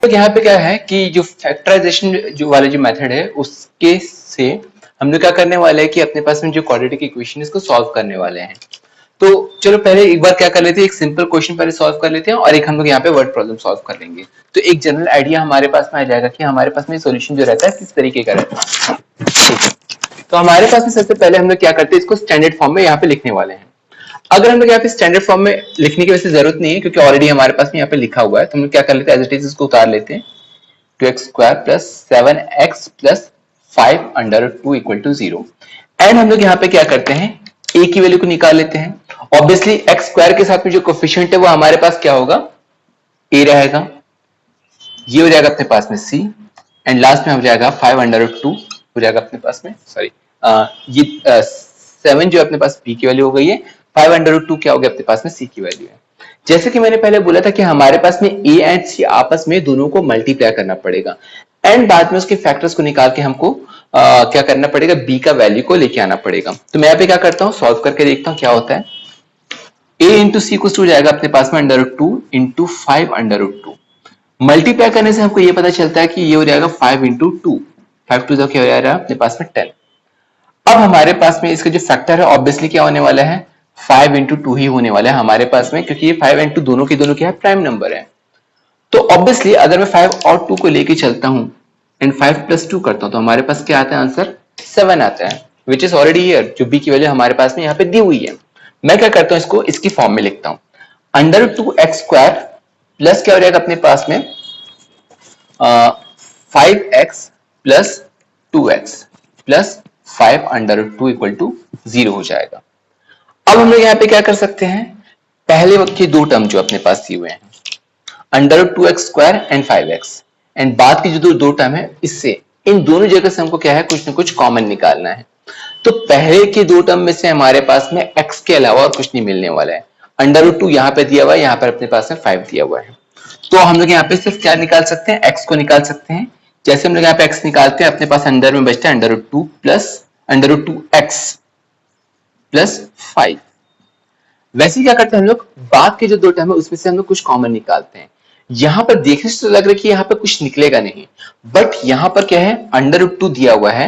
तो यहाँ पे क्या है कि जो फैक्टराइजेशन जो वाले जो मेथड है उसके से हम लोग क्या करने वाले हैं कि अपने पास में जो क्वाड्रेटिक इक्वेशन है इसको सॉल्व करने वाले हैं। तो चलो पहले एक बार क्या कर लेते हैं, एक सिंपल क्वेश्चन पहले सॉल्व कर लेते हैं और एक हम लोग यहाँ पे वर्ड प्रॉब्लम सॉल्व कर लेंगे। तो एक जनरल आइडिया हमारे पास में आ जाएगा कि हमारे पास में सॉल्यूशन जो रहता है किस तरीके का रहता है। ठीक है, तो हमारे पास में सबसे पहले हम लोग क्या करते हैं, इसको स्टैंडर्ड फॉर्म में यहाँ पे लिखने वाले हैं। अगर हम लोग यहाँ पे स्टैंडर्ड फॉर्म में लिखने की वैसे जरूरत नहीं है क्योंकि ऑलरेडी हमारे पास में यहाँ पे लिखा हुआ है, तो हम लोग क्या कर लेते हैं, एज इट इज इसको उतार लेते हैं। 2x² plus 7x plus 5 under 2 equal to 0। And हम लोग यहाँ पे क्या करते हैं, a की वैल्यू को निकाल लेते हैं। ऑब्वियसली एक्स स्क्वायर के साथ में जो कोफिशिएंट है वो हमारे पास क्या होगा, a रहेगा, ये हो जाएगा अपने पास में c, एंड लास्ट में हो जाएगा 5 अंडर 2 हो जाएगा अपने पास में, सॉरी ये 7 जो अपने पास b की वैल्यू हो गई है, 5 अंडर 2 क्या हो गया अपने पास में c की वैल्यू है। जैसे कि मैंने पहले बोला था कि हमारे पास में a एंड c आपस में दोनों को मल्टीप्लाई करना पड़ेगा एंड बाद में उसके फैक्टर्स को निकाल के हमको क्या करना पड़ेगा, b का वैल्यू को लेके आना पड़ेगा। तो मैं यहाँ पे क्या करता हूँ, सॉल्व करके देखता हूँ क्या होता है। a इंटू सी कुछ हो जाएगा अपने पास में अंडर 2 इंटू 5 अंडर 2। मल्टीप्लाई करने से हमको ये पता चलता है कि ये हो जाएगा 5 इंटू 2, 5 टू क्या हो जाएगा अपने पास में 10। अब हमारे पास में इसका जो फैक्टर है ऑब्वियसली क्या होने वाला है, 5 इंटू 2 ही होने वाला है हमारे पास में, क्योंकि ये 5 इंटू दोनों के दोनों क्या है, प्राइम नंबर है। तो ऑब्वियसली अगर मैं 5 और 2 को लेके चलता हूं एंड 5 प्लस 2 करता हूं तो हमारे पास क्या आता है, आंसर 7 आता है, विच इज ऑलरेडी हियर, जो b की वैल्यू हमारे पास में यहाँ पे दी हुई है। मैं क्या करता हूं, इसको इसकी फॉर्म में लिखता हूं, अंडर 2x² प्लस क्या हो जाएगा अपने पास में 5x plus 2x plus 5 under 2 equal to 0 हो जाएगा। अब हम लोग यहाँ पे क्या कर सकते हैं, पहले वक्त के दो टर्म जो अपने पास दिए हुए हैं, under 2x² and 5x, and बाद की जो दो टर्म है इससे इन दोनों जगह से हमको क्या है, कुछ ना कुछ कॉमन निकालना है। तो पहले के दो टर्म में से हमारे पास में x के अलावा और कुछ नहीं मिलने वाला है। अंडर 2 यहाँ पे दिया हुआ है, यहाँ पर अपने पास में 5 दिया हुआ है, तो हम लोग यहाँ पे सिर्फ क्या निकाल सकते हैं, x को निकाल सकते हैं। जैसे हम लोग यहाँ पे x निकालते हैं, अपने पास अंडर में बचता है under 2 plus under 2x plus 5। वैसे ही क्या करते हैं हम लोग, बाद के जो दो टर्म है उसमें से हम लोग कुछ कॉमन निकालते हैं। यहां पर देखने से तो लग रहा है कि यहाँ पे कुछ निकलेगा नहीं, बट यहाँ पर क्या है, अंडर 2 दिया हुआ है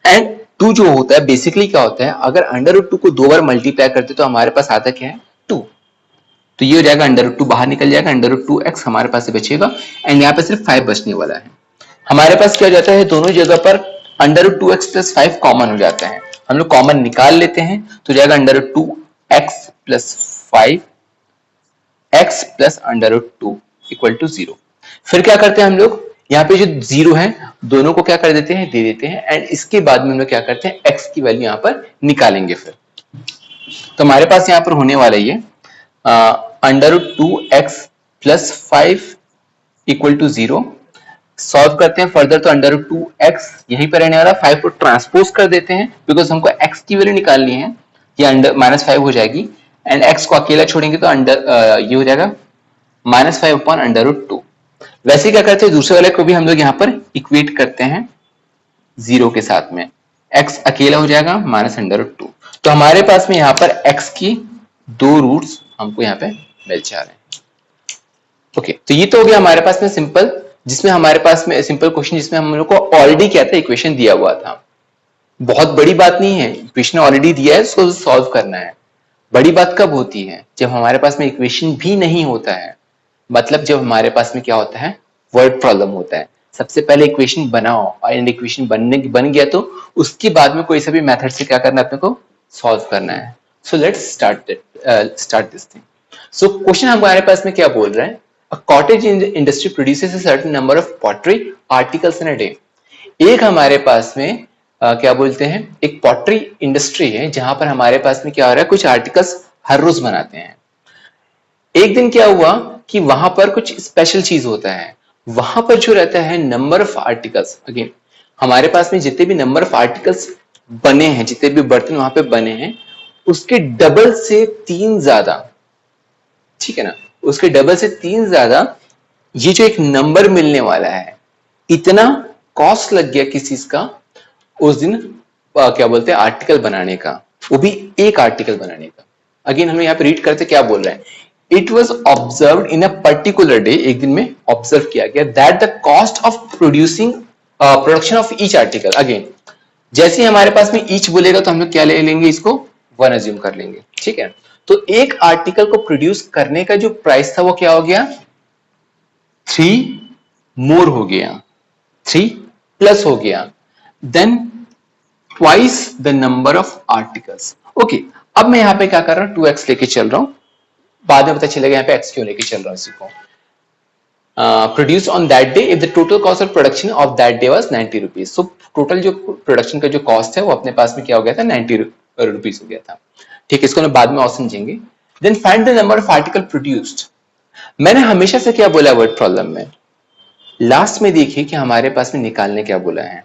एंड 2 जो होता है बेसिकली क्या होता है, अगर अंडर 2 को दो बार मल्टीप्लाई करते तो हमारे पास आता क्या है, 2। तो ये हो जाएगा अंडर 2 बाहर निकल जाएगा, अंडर 2x हमारे पास से बचेगा एंड यहाँ पे सिर्फ 5 बचने वाला है। हमारे पास क्या हो जाता है, दोनों जगह पर अंडर 2x प्लस 5 कॉमन हो जाता है, हम लोग कॉमन निकाल लेते हैं तो जाएगा under 2x plus 5 x plus under 2 equal to 0। फिर क्या करते हैं हम लोग, यहाँ पे जो 0 है दोनों को क्या कर देते हैं, दे देते हैं एंड इसके बाद में हम लोग क्या करते हैं, x की वैल्यू यहाँ पर निकालेंगे। फिर तो हमारे पास यहाँ पर होने वाला ये under 2x plus 5 equal to 0। Solve करते हैं फर्दर तो अंडर 2x यहीं पर रहने वाला, 5 को ट्रांसपोज कर देते हैं बिकॉज हमको x की वैल्यू निकालनी है, ये अंडर -5 हो जाएगी एंड x को अकेला छोड़ेंगे तो अंडर ये हो जाएगा -5 अपॉन अंडर 2। वैसे क्या करते हैं, दूसरे वाले को भी हम लोग यहाँ पर इक्वेट करते हैं 0 के साथ में, x अकेला हो जाएगा अंडर 2। तो हमारे पास में यहाँ पर x की दो रूट्स हमको यहाँ पे मिल जा रहे हैं। ओके, तो ये तो हो गया हमारे पास में सिंपल, जिसमें हमारे पास में सिंपल क्वेश्चन जिसमें हम लोग को ऑलरेडी क्या था, इक्वेशन दिया हुआ था। बहुत बड़ी बात नहीं है, इक्वेशन ऑलरेडी दिया है, उसको सॉल्व करना है। बड़ी बात कब होती है, जब हमारे पास में इक्वेशन भी नहीं होता है, मतलब जब हमारे पास में क्या होता है, वर्ड प्रॉब्लम होता है। सबसे पहले इक्वेशन बनाओ और इक्वेशन बन गया तो उसके बाद में कोई सा भी मेथड से क्या करना है, अपने को सॉल्व करना है। So let's start this thing. So question हमारे पास में क्या बोल रहा है, a cottage industry produces a certain number of pottery articles in a day। एक हमारे पास में क्या बोलते हैं, एक पॉटरी इंडस्ट्री है जहां पर हमारे पास में क्या हो रहा है, कुछ आर्टिकल्स हर रोज बनाते हैं। एक दिन क्या हुआ कि वहां पर कुछ स्पेशल चीज होता है, वहां पर जो रहता है नंबर ऑफ आर्टिकल्स, अगेन हमारे पास में जितने भी नंबर ऑफ आर्टिकल्स बने हैं, जितने भी बर्तन वहां पे बने हैं उसके डबल से 3 ज्यादा, ठीक है ना, उसके डबल से 3 ज्यादा ये जो एक नंबर मिलने वाला है, इतना कॉस्ट लग गया किस चीज का उस दिन, क्या बोलते हैं, आर्टिकल बनाने का, वो भी एक आर्टिकल बनाने का। अगेन हम यहाँ पे रीड करते क्या बोल रहे हैं, it was observe in a particular day, एक दिन में ऑब्जर्व किया गया, that the cost of producing production of each article, again जैसे ही हमारे पास में ईच बोलेगा तो हम लोग क्या ले लेंगे, इसको वन अज्यूम कर लेंगे, ठीक है। तो एक आर्टिकल को प्रोड्यूस करने का जो प्राइस था वो क्या हो गया, 3 मोर हो गया, 3 प्लस हो गया, then twice the number of articles. Okay, अब मैं यहां पे क्या कर रहा हूं, 2x लेके चल रहा हूं, बाद में पता चलेगा यहाँ पे x क्यों लेके चल रहा हूं इसी को। Produce on that day if the total cost of production of that day was 90 rupees. So total जो प्रोडक्शन का जो कॉस्ट है वो अपने पास में क्या हो गया था, 90 रुपीज हो गया था, ठीक है। इसको हम बाद में और समझेंगे। Then find the number of article produced. मैंने हमेशा से क्या बोला वर्ड प्रॉब्लम में, लास्ट में देखिए कि हमारे पास में निकालने क्या बोला है,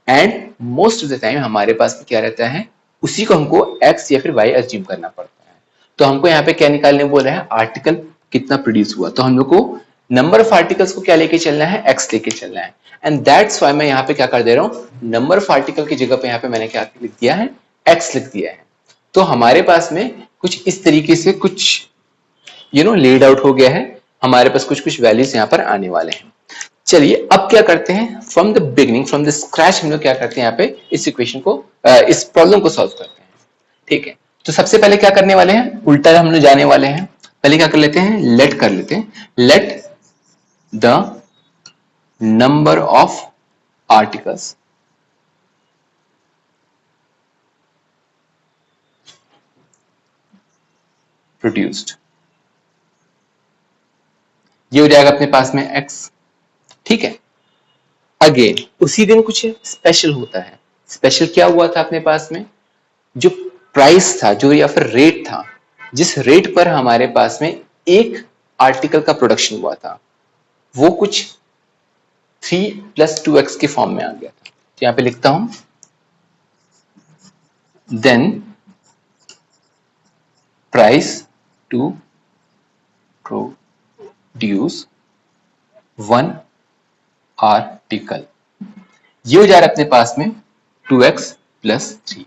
and most of the time हमारे पास में क्या रहता है, उसी को हमको x या फिर y अज्यूम करना पड़ता है। तो हमको यहाँ पे क्या निकालने बोला है, आर्टिकल कितना प्रोड्यूस हुआ, तो हम लोग को नंबर ऑफ आर्टिकल्स को क्या लेके चलना है, x लेके चलना है, एंड दैट्स व्हाई मैं यहाँ पे क्या कर दे रहा हूँ, नंबर ऑफ आर्टिकल की जगह पे यहाँ पे मैंने क्या लिख दिया है, x लिख दिया है। तो हमारे पास में कुछ इस तरीके से कुछ लेड आउट हो गया है, हमारे पास कुछ कुछ वैल्यूज यहाँ पर आने वाले हैं। चलिए अब क्या करते हैं, from the beginning, from the scratch हम लोग क्या करते हैं, यहाँ पे इस इक्वेशन को, इस प्रॉब्लम को सॉल्व करते हैं, ठीक है। तो सबसे पहले क्या करने वाले हैं, उल्टा हम लोग जाने वाले हैं। पहले क्या कर लेते हैं, लेट कर लेते हैं, let the number of articles produced, ये हो जाएगा अपने पास में x, ठीक है। अगेन उसी दिन कुछ स्पेशल होता है, स्पेशल क्या हुआ था अपने पास में, जो प्राइस था, जो या फिर रेट था, जिस रेट पर हमारे पास में एक आर्टिकल का प्रोडक्शन हुआ था, वो कुछ 3 + 2x के फॉर्म में आ गया था। तो यहां पे लिखता हूं, then price to produce 1 article, ये हो जा रहा है अपने पास में 2x + 3।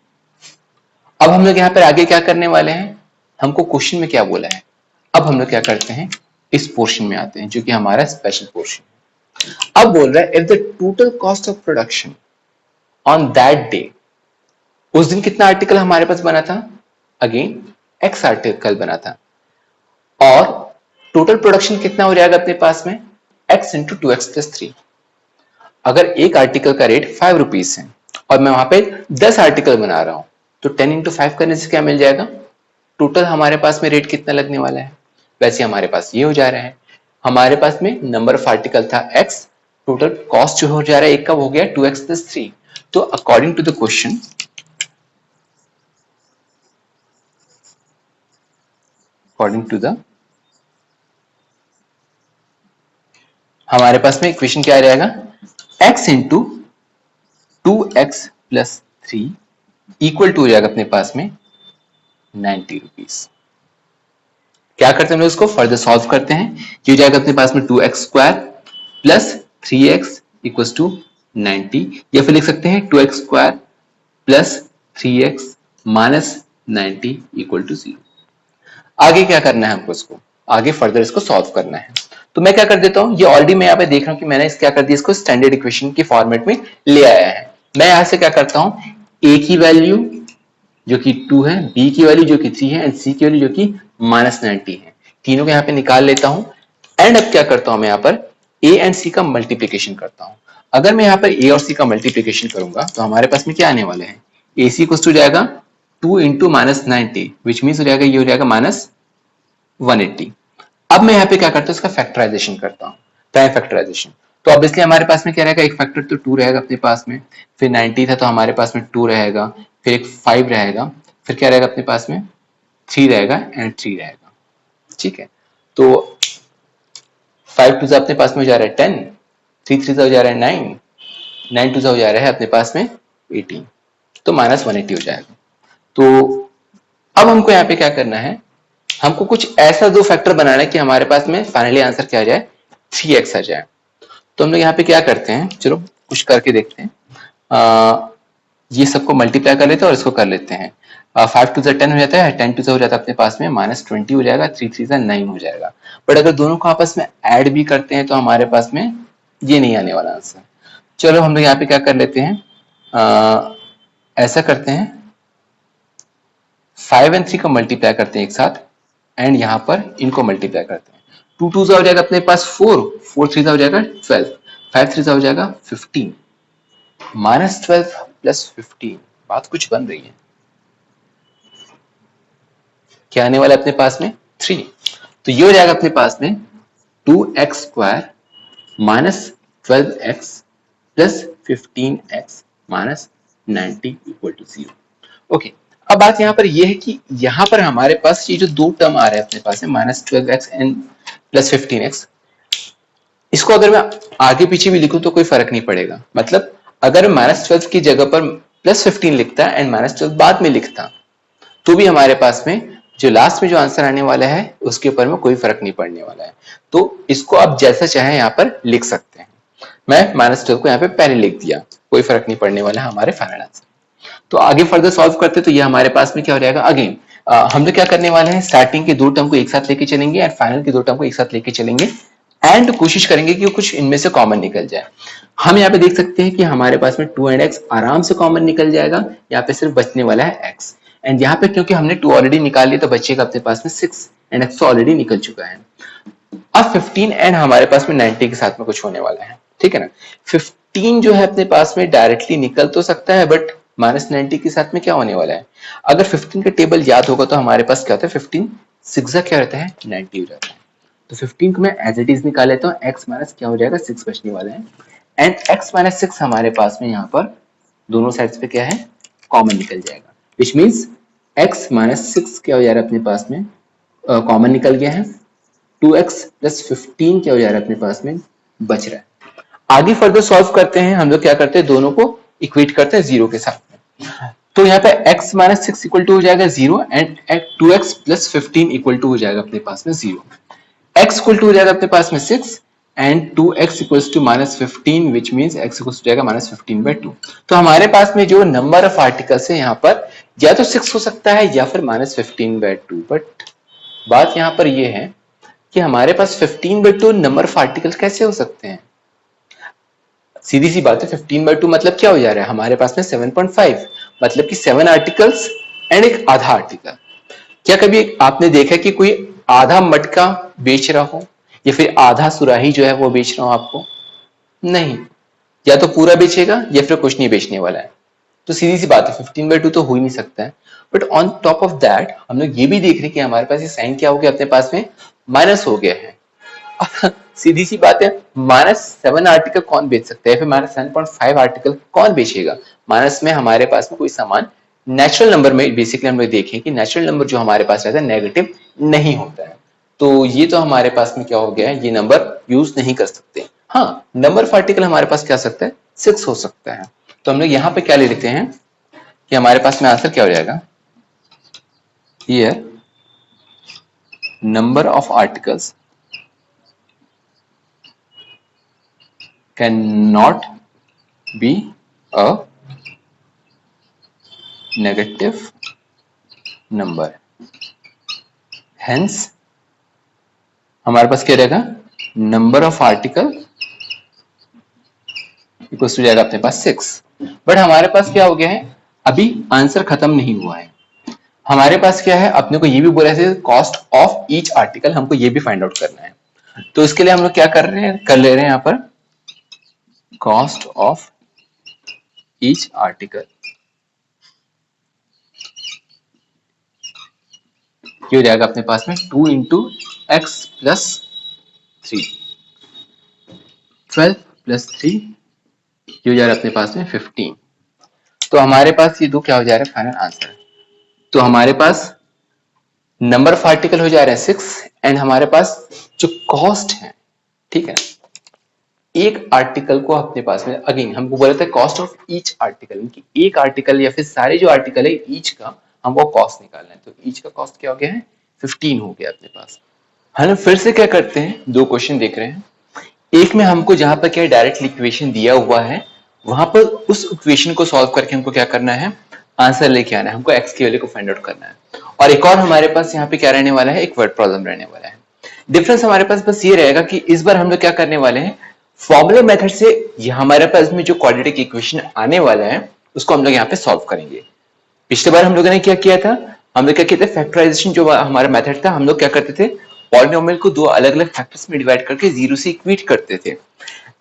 अब हम लोग यहां पर आगे क्या करने वाले हैं, हमको क्वेश्चन में क्या बोला है, अब हम लोग क्या करते हैं, इस पोर्शन में आते हैं जो कि हमारा स्पेशल पोर्शन है। अब बोल रहा है if the total cost of production on that day, उस दिन कितना आर्टिकल हमारे पास बना था, अगेन x आर्टिकल बना था, और टोटल प्रोडक्शन कितना हो जाएगा अपने पास में, x × 2x + 3। अगर एक आर्टिकल का रेट 5 रुपीज है और मैं वहां पे 10 आर्टिकल बना रहा हूं, तो 10 × 5 करने से क्या मिल जाएगा, टोटल हमारे पास में रेट कितना लगने वाला है। वैसे हमारे पास ये हो जा रहा है, हमारे पास में नंबर ऑफ आर्टिकल था x, टोटल कॉस्ट जो हो जा रहा है एक का हो गया 2x + 3। तो according to the question, according to the, हमारे पास में इक्वेशन क्या आ जाएगा, x × 2x + 3 इक्वल टू हो जाएगा अपने पास में 90 रुपीज। क्या करते हैं हम लोग, इसको फर्दर सॉल्व करते हैं, ये हो जाएगा अपने पास में 2x² + 3x = 90, या फिर लिख सकते हैं 2x² + 3x - 90 = 0। आगे क्या करना है हमको, इसको आगे फर्दर इसको सॉल्व करना है। तो मैं क्या कर देता हूं, ये ऑलरेडी मैं यहाँ पे देख रहा हूं कि मैंने क्या कर दिया, इसको स्टैंडर्ड इक्वेशन के फॉर्मेट में ले आया है। मैं यहां से क्या करता हूं, a की वैल्यू जो कि 2 है, b की वैल्यू जो कि 3 है, एंड c की वैल्यू जो कि -90 है, तीनों को यहाँ पे निकाल लेता हूं। एंड अब क्या करता हूं, मैं यहाँ पर a एंड c का मल्टीप्लीकेशन करता हूं। अगर मैं यहाँ पर a और c का मल्टीप्लीकेशन करूंगा तो हमारे पास में क्या आने वाला है, ac को जाएगा 2 × -90, विच मीन्स हो जाएगा, ये हो जाएगा -180। अब मैं यहाँ पे क्या करता हूँ, इसका फैक्टराइजेशन करता हूँ, प्राइम फैक्टराइजेशन। तो ऑब्वियसली हमारे पास में क्या रहेगा, एक फैक्टर तो 2 रहेगा अपने पास में, फिर 90 था तो हमारे पास में 2 रहेगा, फिर एक 5 रहेगा, फिर क्या रहेगा अपने पास में 3 रहेगा एंड 3 रहेगा, ठीक है। तो 5 2 अपने पास में हो जा रहा है 10, 3 3 हो जा रहा है 9, 9 2 हो जा रहा है अपने पास में 18, तो -180 हो जाएगा। तो अब हमको यहाँ पे क्या करना है, हमको कुछ ऐसा दो फैक्टर बनाना है कि हमारे पास में फाइनली आंसर क्या आ जाए, 3x आ जाए। तो हम लोग यहाँ पे क्या करते हैं, चलो कुछ करके देखते हैं, ये सबको मल्टीप्लाई कर लेते हैं और इसको कर लेते हैं। 5 टू 10 हो जाता है, 10 टू हो जाता है अपने पास में -20 हो जाएगा, 3 3 9 हो जाएगा। बट अगर दोनों को आपस में ऐड भी करते हैं तो हमारे पास में ये नहीं आने वाला आंसर। चलो हम लोग यहाँ पे क्या कर लेते हैं, ऐसा करते हैं 5 और 3 को मल्टीप्लाई करते हैं एक साथ एंड यहाँ पर इनको मल्टीप्लाई करते हैं। 2 2 हो जाएगा अपने पास 4, 4 3 हो जाएगा 12, 5 3 हो जाएगा 15, -12 + 15, बात कुछ बन रही है। क्या आने वाला है अपने पास में 3, तो ये हो जाएगा अपने पास में 2x² -12x + 15x -90 = 0। ओके, अब बात यहाँ पर यह है कि यहाँ पर हमारे पास ये जो दो टर्म आ रहे हैं अपने पास है -12x एंड +15x, इसको अगर मैं आगे पीछे भी लिखूं तो कोई फर्क नहीं पड़ेगा। मतलब अगर -12 की जगह पर +15 लिखता एंड -12 बाद में लिखता तो भी हमारे पास में जो लास्ट में जो आंसर आने वाला है उसके ऊपर में कोई फर्क नहीं पड़ने वाला है। तो इसको आप जैसा चाहे यहाँ पर लिख सकते हैं। मैं -12 को यहाँ पे पहले लिख दिया, कोई फर्क नहीं पड़ने वाला है हमारे फाइनल आंसर। तो आगे फर्दर सॉल्व करते तो ये हमारे पास में क्या हो जाएगा, अगेन हम लोग क्या करने वाले हैं, स्टार्टिंग के दो टर्म को एक साथ लेके चलेंगे एंड फाइनल के दो टर्म को एक साथ लेके चलेंगे एंड कोशिश करेंगे कि कुछ इनमें से कॉमन निकल जाए। हम यहाँ पे देख सकते हैं कि हमारे पास में 2 और x आराम से कॉमन निकल जाएगा, यहाँ पे सिर्फ बचने वाला है x एंड यहाँ पे क्योंकि हमने 2 ऑलरेडी निकाल लिया तो बचेगा अपने पास में 6 एंड x ऑलरेडी निकल चुका है। अब 15 एंड हमारे पास में 90 के साथ में कुछ होने वाला है, ठीक है ना। 15 जो है अपने पास में डायरेक्टली निकल तो सकता है बट -90 के साथ में क्या होने वाला है, अगर 15 का टेबल याद होगा तो हमारे पास क्या होता है 15 6 क्या रहता है 90 हो जाता है। तो 15 को मैं एज इट इज निकाल लेता हूँ, x माइनस क्या हो जाएगा 6 बचने वाला है एंड x माइनस 6 हमारे पास में यहाँ पर दोनों साइड्स पे क्या है कॉमन निकल जाएगा, विच मीन्स x माइनस 6 क्या हो जा रहा है अपने पास में कॉमन निकल गया है, 2x + 15 क्या हो जा रहा है अपने पास में बच रहा है। आगे फर्दर सॉल्व करते हैं, हम लोग क्या करते हैं दोनों को इक्वेट करते हैं 0 के साथ में। तो यहाँ पे x माइनस 6 इक्वल टू हो जाएगा 0 एंड 2x + 15 इक्वल टू हो जाएगा अपने पास में 0। x इक्वल टू हो जाएगा अपने पास में 6 and 2x equals to -15 which means x equals to जाएगा -15/2। तो हमारे पास में जो नंबर ऑफ आर्टिकल्स है यहाँ पर या तो 6 हो सकता है या फिर -15/2। बट बात यहाँ पर ये है कि हमारे पास 15/2 नंबर ऑफ आर्टिकल्स कैसे हो सकते हैं। सीधी सी बात है 15/2 मतलब क्या हो जा रहा है हमारे पास में 7.5 मतलब कि 7 आर्टिकल्स एंड एक आधा आर्टिकल। क्या कभी आपने देखा कि कोई आधा मटका बेच रहा हो या फिर आधा सुराही जो है वो बेच रहा हो आपको, नहीं, या तो पूरा बेचेगा या फिर कुछ नहीं बेचने वाला है। तो सीधी सी बात है 15/2 तो हो ही नहीं सकता है। But on top of that हम लोग ये भी देख रहे हैं कि हमारे पास ये साइन क्या हो गया अपने पास में माइनस हो गया है। सीधी सी बात है -7 आर्टिकल कौन बेच सकता है, फिर -7.5 आर्टिकल कौन बेचेगा। माइनस में हमारे पास में कोई सामान नेचुरल नंबर में बेसिकली हम लोग देखें कि नेचुरल नंबर जो हमारे पास रहता है नेगेटिव नहीं होता है। तो ये तो हमारे पास में क्या हो गया है, ये नंबर यूज नहीं कर सकते। हाँ, नंबर ऑफ आर्टिकल हमारे पास क्या सकता है 6 हो सकता है। तो हम लोग यहाँ पे क्या ले लेते हैं कि हमारे पास में आंसर क्या हो जाएगा, here number of articles cannot be a negative number, hence हमारे पास क्या रहेगा number of article equal to जाएगा अपने पास 6। बट हमारे पास क्या हो गया है, अभी आंसर खत्म नहीं हुआ है। हमारे पास क्या है, अपने को ये भी बोला है कॉस्ट ऑफ ईच आर्टिकल, हमको ये भी फाइंड आउट करना है। तो इसके लिए हम लोग क्या कर रहे हैं, कर ले रहे हैं यहाँ पर cost of each article, ये हो जाएगा अपने पास में 2 × x + 3, 12 + 3 ये हो जा रहा है अपने पास में 15। तो हमारे पास ये दो क्या हो जा रहा है फाइनल आंसर। तो हमारे पास नंबर ऑफ आर्टिकल हो जा रहा है 6 एंड हमारे पास जो कॉस्ट है, ठीक है, एक आर्टिकल को अपने पास में अगेन हमको बोला था कॉस्ट ऑफ ईच आर्टिकल, एक आर्टिकल या फिर सारे जो आर्टिकल है ईच का हमको कॉस्ट निकालना है। तो ईच का कॉस्ट क्या हो गया है 15 हो गया अपने पास। हम फिर से क्या करते हैं, दो क्वेश्चन देख रहे हैं। एक में हमको जहां पर क्या डायरेक्ट इक्वेशन दिया हुआ है वहां पर उस इक्वेशन को सॉल्व करके हमको क्या करना है, आंसर लेके आना है, हमको एक्स की वैल्यू को फाइंड आउट करना है। और एक और हमारे पास यहाँ पे क्या रहने वाला है, एक वर्ड प्रॉब्लम रहने वाला है। डिफरेंस हमारे पास बस ये रहेगा कि इस बार हम लोग क्या करने वाले हैं, फॉर्मूला मेथड से हमारे पास में जो क्वाड्रेटिक इक्वेशन आने वाला है उसको हम लोग यहाँ पे सॉल्व करेंगे। पिछले बार हम लोगों ने क्या किया था, हम लोग क्या किया था, फैक्टराइजेशन जो हमारा मेथड था, हम लोग क्या करते थे, पॉलिनोमियल को दो अलग अलग फैक्टर्स में डिवाइड करके जीरो से इक्वेट करते थे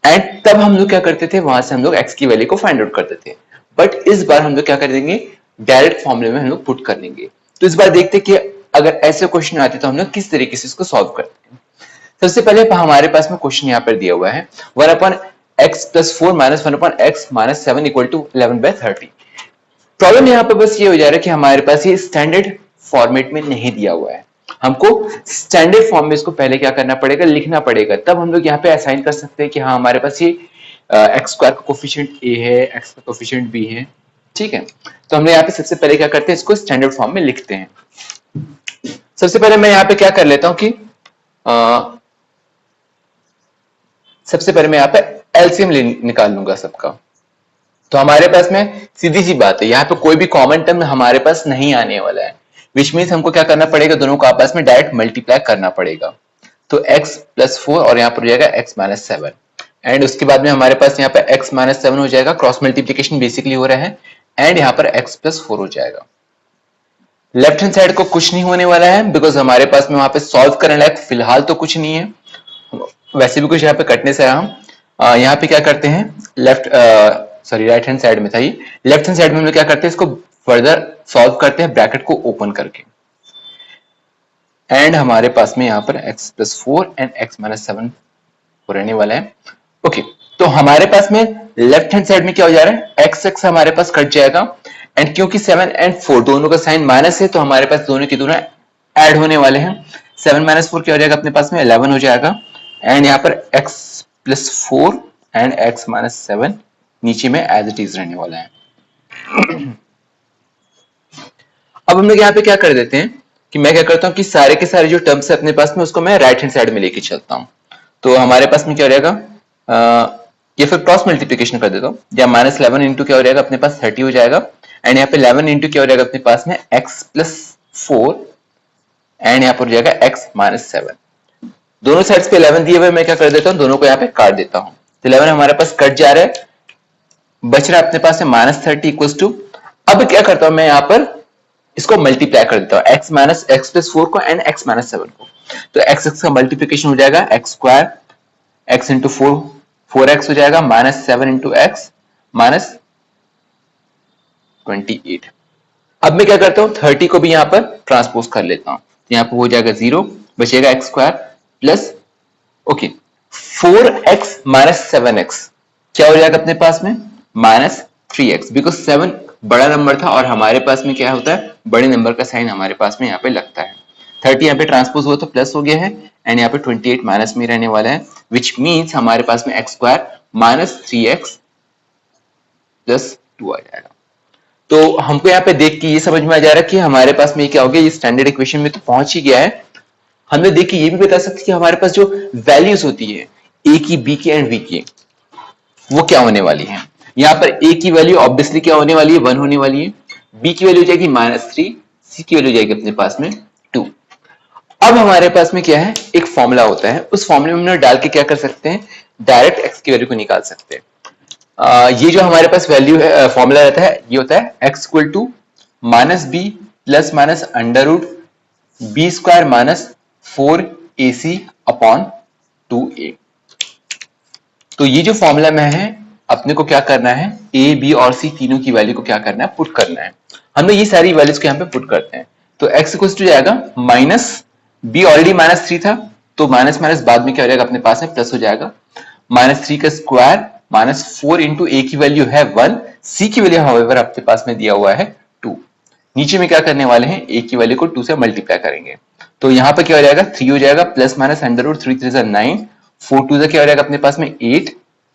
एंड तब हम लोग क्या करते थे, वहां से हम लोग एक्स की वैल्यू को फाइंड आउट करते थे। बट इस बार हम लोग क्या कर देंगे, डायरेक्ट फॉर्मूले में हम लोग पुट कर लेंगे। तो इस बार देखते कि अगर ऐसे क्वेश्चन आते तो हम लोग किस तरीके से इसको सॉल्व करते हैं। सबसे पहले हमारे पास में क्वेश्चन यहाँ पर दिया हुआ है 1/x+4 - 1/x - 7 = 11/30। प्रॉब्लम यहाँ पे बस ये हो जा रहा है कि हमारे पास ये स्टैंडर्ड फॉर्मेट में नहीं दिया हुआ है, हमको स्टैंडर्ड फॉर्म में इसको पहले क्या करना पड़ेगा, लिखना पड़ेगा, तब हम लोग यहाँ पे असाइन कर सकते हैं कि हाँ हमारे पास ये एक्स स्क्वायर का कोफिशिएंट ए है, एक्स का कोफिशिएंट बी है। ठीक है, तो हम लोग यहाँ पे सबसे पहले क्या करते हैं, इसको स्टैंडर्ड फॉर्म में लिखते हैं। सबसे पहले मैं यहाँ पे क्या कर लेता हूँ कि सबसे पहले मैं यहाँ पे एलसीएम निकाल लूंगा सबका। तो हमारे पास में सीधी सी बात है, यहाँ पे कोई भी कॉमन टर्म हमारे पास नहीं आने वाला है, विच मीन्स हमको क्या करना पड़ेगा, दोनों को आपस में डायरेक्ट मल्टीप्लाई करना पड़ेगा। तो x+4 और यहाँ पर हो जाएगा x-7 एंड उसके बाद में हमारे पास यहाँ पे x-7 हो जाएगा, क्रॉस मल्टीप्लीकेशन बेसिकली हो रहा है एंड यहाँ पर x+4 हो जाएगा। लेफ्ट हैंड साइड को कुछ नहीं होने वाला है बिकॉज हमारे पास में वहां पे सॉल्व करने लायक फिलहाल तो कुछ नहीं है, वैसे भी कुछ यहाँ पे कटने से हम यहाँ पे क्या करते हैं, राइट हैंड साइड में था ये, लेफ्ट हैंड साइड में हम लोग क्या करते हैं, इसको फर्दर सॉल्व करते हैं ब्रैकेट को ओपन करके एंड हमारे पास में यहाँ पर x+4 एंड x-7 रहने वाला है। ओके, तो हमारे पास में लेफ्ट हैंड साइड में क्या हो जा रहा है, x हमारे पास कट जाएगा एंड क्योंकि 7 एंड 4 दोनों का साइन माइनस है तो हमारे पास दोनों के दोनों ऐड होने वाले हैं। 7 - 4 क्या हो जाएगा अपने पास में 11 हो जाएगा एंड यहाँ पर x+4 एंड x-7 नीचे में एज इट इज रहने वाला है। अब हम लोग यहाँ पे क्या कर देते हैं कि मैं क्या करता हूँ कि सारे के सारे जो टर्म्स है अपने पास में उसको मैं राइट हैंड साइड में लेके चलता हूँ। तो हमारे पास में क्या हो जाएगा, ये फिर क्रॉस मल्टीप्लिकेशन कर देता हूँ, या -11 इंटू क्या हो जाएगा अपने पास 30 हो जाएगा एंड यहाँ पे 11 इंटू क्या हो जाएगा अपने पास में x+4 एंड यहाँ पर हो जाएगा x-7। दोनों साइड्स पे 11 दिए हुए, मैं क्या कर देता हूँ, दोनों को यहाँ पे काट देता हूँ। तो 11 हमारे पास कट जा रहा है, बच रहा है अपने पास में -30 इक्वल्स टू, अब क्या करता हूं मैं यहाँ पर इसको मल्टीप्लाई कर देता हूँ x+4 को एंड x-7 को। तो x का मल्टीप्लिकेशन हो जाएगा x² x इंटू 4x हो जाएगा -7 इंटू x -28। अब मैं क्या करता हूँ 30 को भी यहाँ पर ट्रांसपोज कर लेता हूँ, यहाँ पर हो जाएगा 0, बचेगा x² plus okay 4x - 7x क्या हो जाएगा अपने पास में -3x, बिकॉज 7 बड़ा नंबर था और हमारे पास में क्या होता है, बड़े नंबर का साइन हमारे पास में यहाँ पे लगता है। 30 यहाँ पे ट्रांसपोज हुआ तो प्लस हो गया है एंड यहाँ पे 28 माइनस में रहने वाला है, विच मीन्स हमारे पास में x² -3x + 2 आ जाएगा। तो हमको यहाँ पे देख के ये समझ में आ जा रहा है कि हमारे पास में क्या हो गया, ये स्टैंडर्ड इक्वेशन में तो पहुंच ही गया है। हमने देख के ये भी बता सकते कि हमारे पास जो वैल्यूज होती है ए की, बी की एंड वी की, वो क्या होने वाली है। यहाँ पर ए की वैल्यू ऑब्वियसली क्या होने वाली है, 1 होने वाली है, बी की वैल्यू हो जाएगी -3, सी की वैल्यू जाएगी अपने पास में 2। अब हमारे पास में क्या है, एक फॉर्मूला होता है, उस फॉर्मूले में हम डाल के क्या कर सकते हैं, डायरेक्ट एक्स की वैल्यू को निकाल सकते हैं। ये जो हमारे पास वैल्यू है, फॉर्मूला रहता है, ये होता है x equal to -b plus minus under root b² - 4ac upon 2a। तो ये जो फॉर्मूला में है, अपने को क्या करना है, a, b और c तीनों की वैल्यू को क्या करना है, पुट करना है। हम लोग ये सारी वैल्यूज को यहाँ पे पुट करते हैं। तो x इक्वल टू जाएगा -b, ऑलरेडी -3 था तो माइनस माइनस बाद में क्या हो जाएगा अपने पास में प्लस हो जाएगा, -3 का स्क्वायर -4 इंटू ए की वैल्यू है 1, सी की वैल्यू हाउएवर आपके पास में दिया हुआ है 2। नीचे में क्या करने वाले हैं, ए की वैल्यू को 2 से मल्टीप्लाई करेंगे। तो यहाँ पे क्या हो जाएगा, 3 हो जाएगा प्लस माइनस अंडर रूट 3 3 9, 4 2 क्या हो जाएगा अपने पास में 8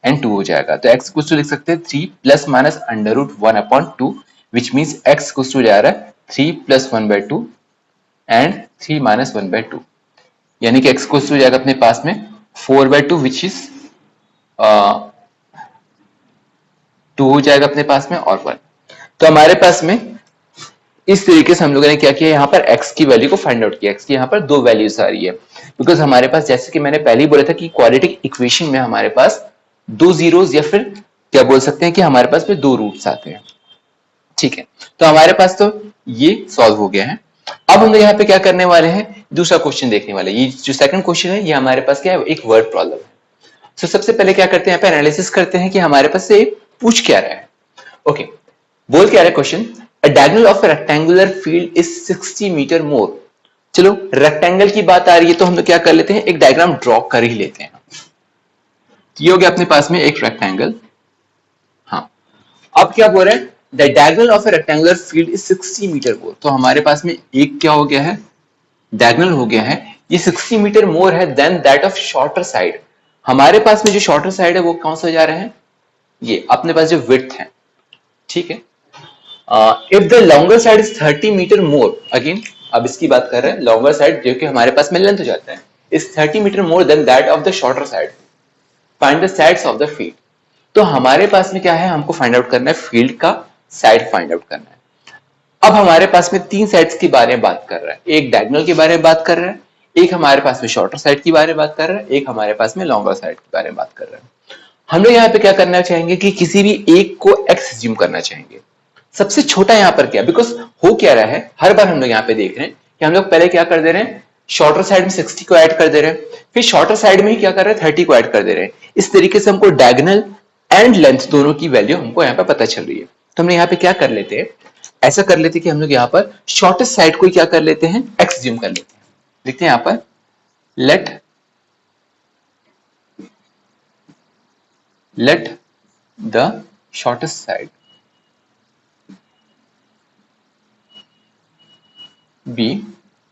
एंड 2 हो जाएगा। तो x कुछ तो लिख सकते हैं 3 plus minus under root 1/2, which means x कुछ तो जा रहा है 3 + 1/2 एंड 3 - 1/2, यानी कि x कुछ तो जाएगा अपने पास में 4/2 विच इज 2 हो जाएगा अपने पास में और 1। तो हमारे पास में इस तरीके से हम लोगों ने क्या किया, यहाँ पर x की वैल्यू को फाइंड आउट किया। x की यहाँ पर दो वैल्यूज आ रही है, बिकॉज हमारे पास जैसे कि मैंने पहले ही बोला था कि क्वाड्रेटिक इक्वेशन में हमारे पास दो जीरोस या फिर क्या बोल सकते हैं कि हमारे पास में दो रूट्स आते हैं। ठीक है, तो हमारे पास तो ये सॉल्व हो गया है। अब हम लोग यहाँ पे क्या करने वाले हैं, दूसरा क्वेश्चन देखने वाले हैं। ये जो सेकंड क्वेश्चन है ये हमारे पास क्या है, एक वर्ड प्रॉब्लम है। तो सबसे पहले क्या करते हैं, यहाँ पे एनालिसिस करते हैं कि हमारे पास से पूछ क्या रहा है। ओके, बोल क्या रहा है question, a diagonal of a rectangular field is 60 metre more. चलो रेक्टेंगल की बात आ रही है तो हम लोग क्या कर लेते हैं, एक डायग्राम ड्रॉ कर ही लेते हैं। ये हो गया अपने पास में एक रेक्टेंगल। हाँ, अब क्या बोल रहे हैं, the diagonal of a rectangular field is 60 metre more. तो हमारे पास में एक क्या हो गया है, डायगोनल हो गया है, ये 60 मीटर मोर है than that of shorter side. हमारे पास में जो शॉर्टर साइड है वो कौन सा जा रहा है, ये अपने पास जो विड्थ है। ठीक है, if the longer side is 30 metre more, again अब इसकी बात कर रहे हैं, लॉन्गर साइड जो कि हमारे पास में लेंथ हो जाता है, is 30 metre more than that of the shorter side, find the sides of the field. तो हमारे पास में क्या है, हमको फाइंड आउट करना है फील्ड का साइड फाइंड आउट करना है। अब हमारे पास में तीन साइड्स के बारे में बात कर रहा है, एक डायगोनल के बारे में बात कर रहा है, एक हमारे पास में शॉर्टर साइड के बारे में बात कर रहा है, एक हमारे पास में लॉन्गर साइड के बारे में बात कर रहा है। हम लोग यहाँ पे क्या करना चाहेंगे कि किसी भी एक को एक्स एज्यूम करना चाहेंगे। सबसे छोटा यहाँ पर क्या, बिकॉज हो क्या रहा है, हर बार हम लोग यहाँ पे देख रहे हैं कि हम लोग पहले क्या कर दे रहे हैं, शॉर्टर साइड में 60 को ऐड कर दे रहे हैं, फिर शॉर्टर साइड में ही क्या कर रहे हैं, 30 को ऐड कर दे रहे हैं। इस तरीके से हमको डायगोनल एंड लेंथ दोनों की वैल्यू हमको यहाँ पे पता चल रही है। तो हमने यहाँ पे क्या कर लेते हैं, ऐसा कर लेते हैं कि हम लोग यहाँ पर शॉर्टेस्ट साइड को क्या कर लेते हैं, एक्स एज्यूम कर लेते हैं। देखते हैं यहाँ पर, let the shortest side be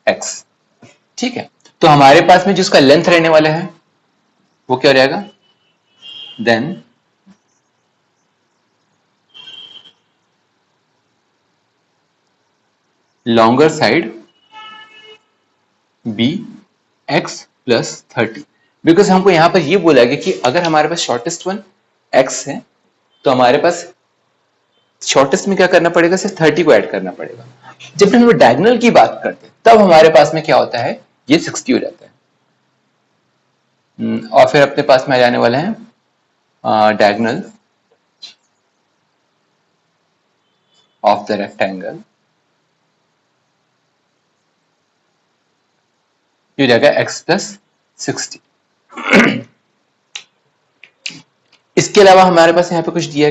x. ठीक है, तो हमारे पास में जिसका लेंथ रहने वाला है वो क्या रहेगा, then longer side be x plus 30। Because हमको यहां पर ये बोला गया कि अगर हमारे पास शॉर्टेस्ट वन एक्स है तो हमारे पास शॉर्टेस्ट में क्या करना पड़ेगा, सिर्फ 30 को ऐड करना पड़ेगा। जब हम डायगोनल की बात करते हैं तब हमारे पास में क्या होता है, ये 60 हो जाता है। और फिर अपने पास में आ जाने वाला है डायगोनल ऑफ द रेक्टेंगल, ये हो जाएगा x प्लस 60। इसके अलावा हमारे पास यहाँ पे कुछ दिया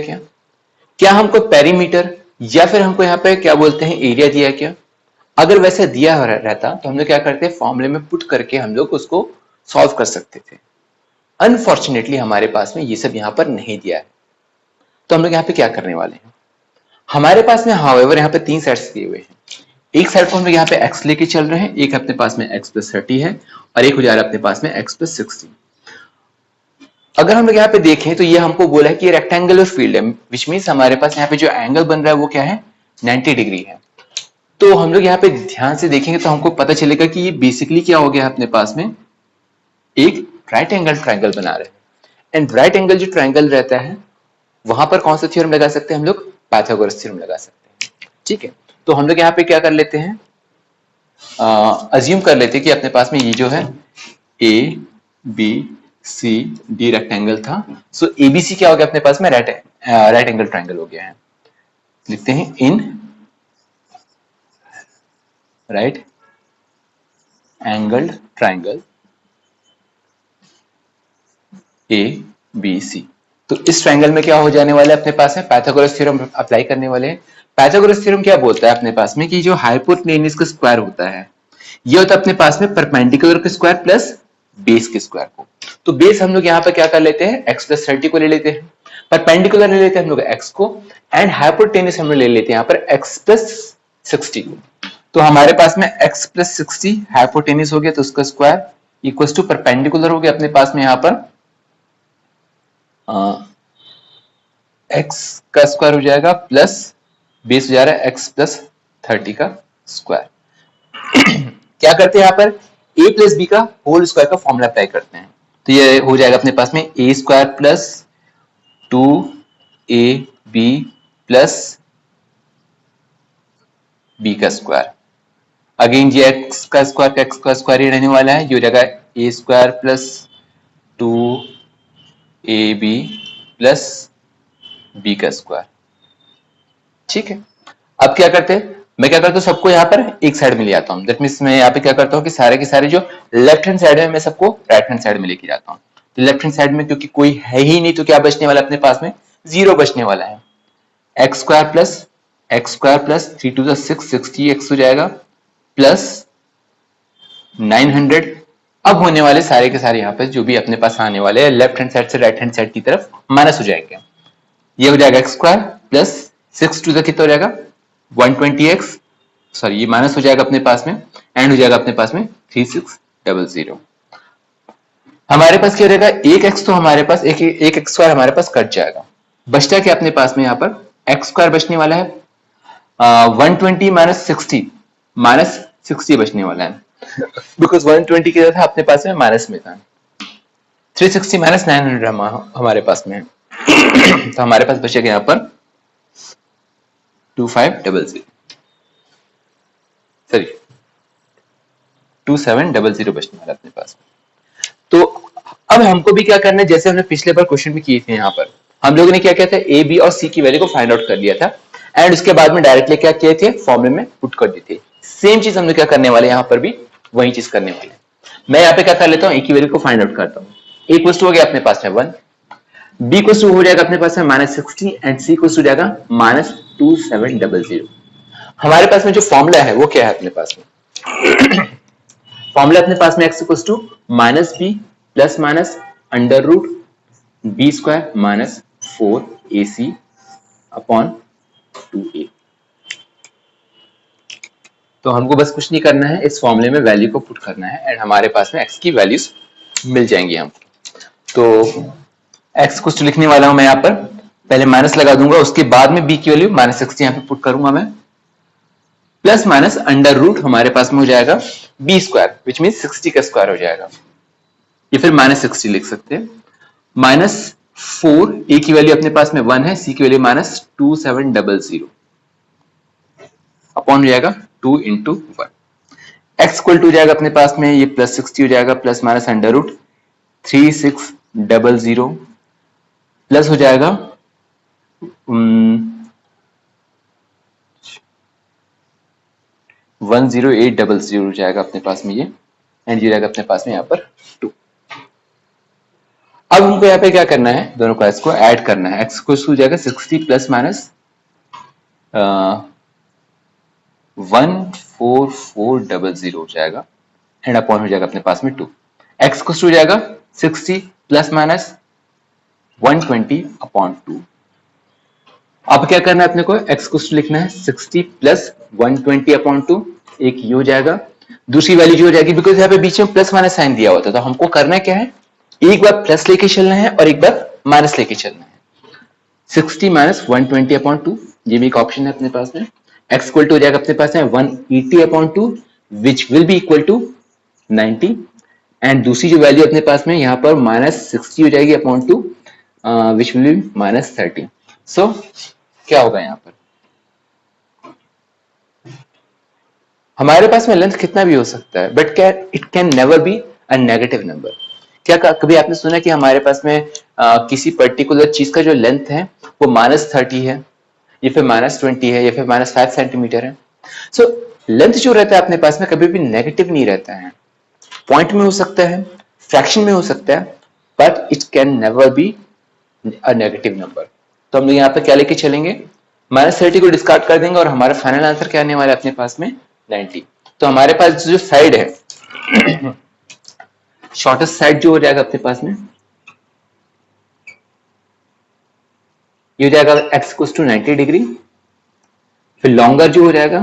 क्या हमको पेरीमीटर या फिर हमको यहाँ पे क्या बोलते हैं एरिया दिया क्या। अगर वैसे दिया रहता तो हम लोग क्या करते, फॉर्मूले में पुट करके हम लोग उसको सॉल्व कर सकते थे। अनफॉर्चुनेटली हमारे पास में ये सब यहाँ पर नहीं दिया है, तो हम लोग यहाँ पे क्या करने वाले हैं, हमारे पास में हाउएवर यहाँ पे तीन साइड्स दिए हुए हैं। एक साइड को हम लोग यहाँ पे x लेके चल रहे हैं, एक अपने पास में x प्लस 30 है और एक हो जा रहा है अपने पास में x प्लस 60। अगर हम लोग यहाँ पे देखें तो ये हमको बोला है कि ये रेक्टेंगुलर फील्ड है, विच मीन्स हमारे पास यहाँ पे जो एंगल बन रहा है वो क्या है, 90 डिग्री है। तो हम लोग यहाँ पे ध्यान से देखेंगे तो हमको पता चलेगा कि ये बेसिकली क्या हो गया अपने पास में, एक राइट एंगल ट्राइंगल बना रहे हैं। एंड राइट एंगल जो ट्राइंगल रहता है वहां पर कौन सा थ्योरम लगा सकते हैं हम लोग, पाइथागोरस थ्योरम लगा सकते हैं। ठीक है, तो हम लोग यहाँ पे क्या कर लेते हैं, अज्यूम कर लेते हैं कि अपने पास में ये जो है A B C D rectangle था, सो एबीसी क्या हो गया अपने पास में, राइट एंगल ट्राइंगल हो गया है। लिखते हैं in right angled triangle A B C. तो इस ट्राइंगल में क्या हो जाने वाला है अपने पास में, पाइथागोरस थ्योरम अप्लाई करने वाले हैं। पाइथागोरस थ्योरम क्या बोलता है अपने पास में कि जो हाइपोटेन्यूज का स्क्वायर होता है ये होता है अपने पास में परपेंडिकुलर के स्क्वायर प्लस बेस के स्क्वायर को। तो बेस हम लोग यहाँ पर क्या कर लेते हैं, x प्लस 30 को ले लेते हैं, परपेंडिकुलर ले लेते हैं हम लोग x को, एंड हाइपोटेन्यूज हम लोग ले लेते हैं यहाँ पर x प्लस 60 को। तो हमारे पास में x प्लस 60 हाइपोटेन्यूज हो गया तो उसका स्क्वायर इक्वल टू परपेंडिकुलर हो गया अपने पास में यहाँ पर x का स्क्वायर हो जाएगा प्लस बेस हो जा रहा है x प्लस 30 का स्क्वायर। क्या करते हैं यहाँ पर a प्लस बी का होल स्क्वायर का फॉर्मूला अप्लाई करते हैं, तो ये हो जाएगा अपने पास में a square plus 2ab plus b का स्क्वायर, अगेन ये एक्स का स्क्वायर ही रहने वाला है, ये हो जाएगा a square plus 2ab plus b का स्क्वायर। ठीक है, अब क्या करते हैं, मैं क्या करता हूँ सबको यहाँ पर एक साइड में ले आता हूँ। दैट मीन्स मैं यहाँ पे क्या करता हूँ कि सारे के सारे जो लेफ्ट हैंड साइड है मैं सबको राइट हैंड साइड में लेके जाता हूँ। तो लेफ्ट हैंड साइड में क्योंकि कोई है ही नहीं तो क्या बचने वाला अपने पास में, जीरो बचने वाला है। X square plus 3 to 6 60x हो जाएगा प्लस 900। अब होने वाले सारे के सारे यहाँ पे जो भी अपने पास आने वाले हैं लेफ्ट हैंड साइड से राइट हैंड साइड की तरफ माइनस हो जाएंगे। ये हो जाएगा एक्स स्क्वायर प्लस 6 टू कितना हो जाएगा 120x, सॉरी ये माइनस हो जाएगा अपने पास में, एंड हो जाएगा अपने पास में 3600। हमारे पास क्या रहेगा, एक एक्स तो हमारे पास एक एक्स स्क्वायर हमारे पास कट जाएगा, बचता क्या अपने पास में यहाँ पर एक्स स्क्वायर बचने वाला है, 120 माइनस 60 बचने वाला है, बिकॉज 120 की था अपने पास में माइनस में था, 360 माइनस 900 हमारे पास में है। तो हमारे पास बचेगा यहाँ पर 2500, सॉरी 2700 बचने वाला अपने पास। तो अब हमको भी क्या करना है, जैसे हमने पिछले बार क्वेश्चन भी किए थे, यहाँ पर हम लोगों ने क्या किया था, ए बी और सी की वैल्यू को फाइंड आउट कर लिया था एंड उसके बाद में डायरेक्टली क्या किए थे, फॉर्मूले में पुट कर दी थी। सेम चीज हम लोग क्या करने वाले, यहाँ पर भी वही चीज करने वाले। मैं यहाँ पे क्या कर लेता हूँ, ए की वैल्यू को फाइंड आउट करता हूँ। ए क्वेश्चन हो गया अपने पास में 1, बी क्वेश्चन हो जाएगा अपने पास में -60 एंड सी क्वेश्चन हो जाएगा -2700। हमारे पास में जो फॉर्मूला है वो क्या है अपने पास में, फॉर्मूला अपने पास में x equals to minus b plus minus under root b square minus 4ac upon 2a। तो हमको बस कुछ नहीं करना है, इस फॉर्मूले में वैल्यू को पुट करना है एंड हमारे पास में x की वैल्यूज मिल जाएंगी हमको। तो x कुछ लिखने वाला हूं मैं यहाँ पर, पहले माइनस लगा दूंगा, उसके बाद में b की वैल्यू -60 यहाँ पे पुट करूंगा मैं, प्लस माइनस अंडर रूट हमारे पास में हो जाएगा बी स्क्वायर विच मीन 60 का स्क्वायर हो जाएगा, ये फिर -60 लिख सकते हैं, -4 ए की वैल्यू अपने पास में 1 है, सी की वैल्यू -2700 अपॉन हो जाएगा 2 इंटू 1। एक्स इक्वल टू हो जाएगा अपने पास में ये +60 हो जाएगा plus minus under root 3600 plus हो जाएगा 10800 हो जाएगा अपने पास में ये, एंड ये रहेगा अपने पास में यहाँ पर 2। अब हमको यहाँ पे क्या करना है, दोनों का इसको ऐड करना है, एक्स को हो जाएगा 60 प्लस माइनस 14400 हो जाएगा एंड अपॉन हो जाएगा अपने पास में 2। एक्स को हो जाएगा 60 प्लस माइनस 120 अपॉन 2। अब क्या करना है अपने को, एक्स को लिखना है 60 प्लस 120 अपॉन 2, एक ये हो जाएगा, दूसरी वैल्यू जो हो जाएगी, बिकॉज यहाँ पे बीच में प्लस माइनस साइन दिया होता है, तो हमको करना क्या है, एक बार प्लस लेके चलना है और एक बार माइनस लेके चलना है। 60 माइनस 120 अपॉन 2, ये भी एक ऑप्शन है अपने पास में। एक्स इक्वल टू हो जाएगा अपने पास में 180 upon 2 which will be equal to 90, and दूसरी जो वैल्यू अपने पास में यहाँ पर -60 हो जाएगी अपॉन 2 विच विल बी -30। सो क्या होगा यहाँ पर, हमारे पास में लेंथ कितना भी हो सकता है बट क्या it can never be a negative number. क्या कभी आपने सुना कि हमारे पास में किसी पर्टिकुलर चीज का जो लेंथ है वो -30 है या फिर -20 है या फिर -5 सेंटीमीटर है। सो लेंथ जो रहता है अपने पास में कभी भी नेगेटिव नहीं रहता है, पॉइंट में हो सकता है, फ्रैक्शन में हो सकता है, but it can never be a negative number. तो हम लोग यहाँ पे क्या लेके चलेंगे, -30 को डिस्कार्ड कर देंगे और हमारा फाइनल आंसर क्या आने वाला है अपने पास में 90। तो हमारे पास जो साइड है शॉर्टेस्ट साइड जो हो जाएगा अपने पास में ये हो जाएगा x इक्वल्स टू 90 डिग्री, फिर लॉन्गर जो हो जाएगा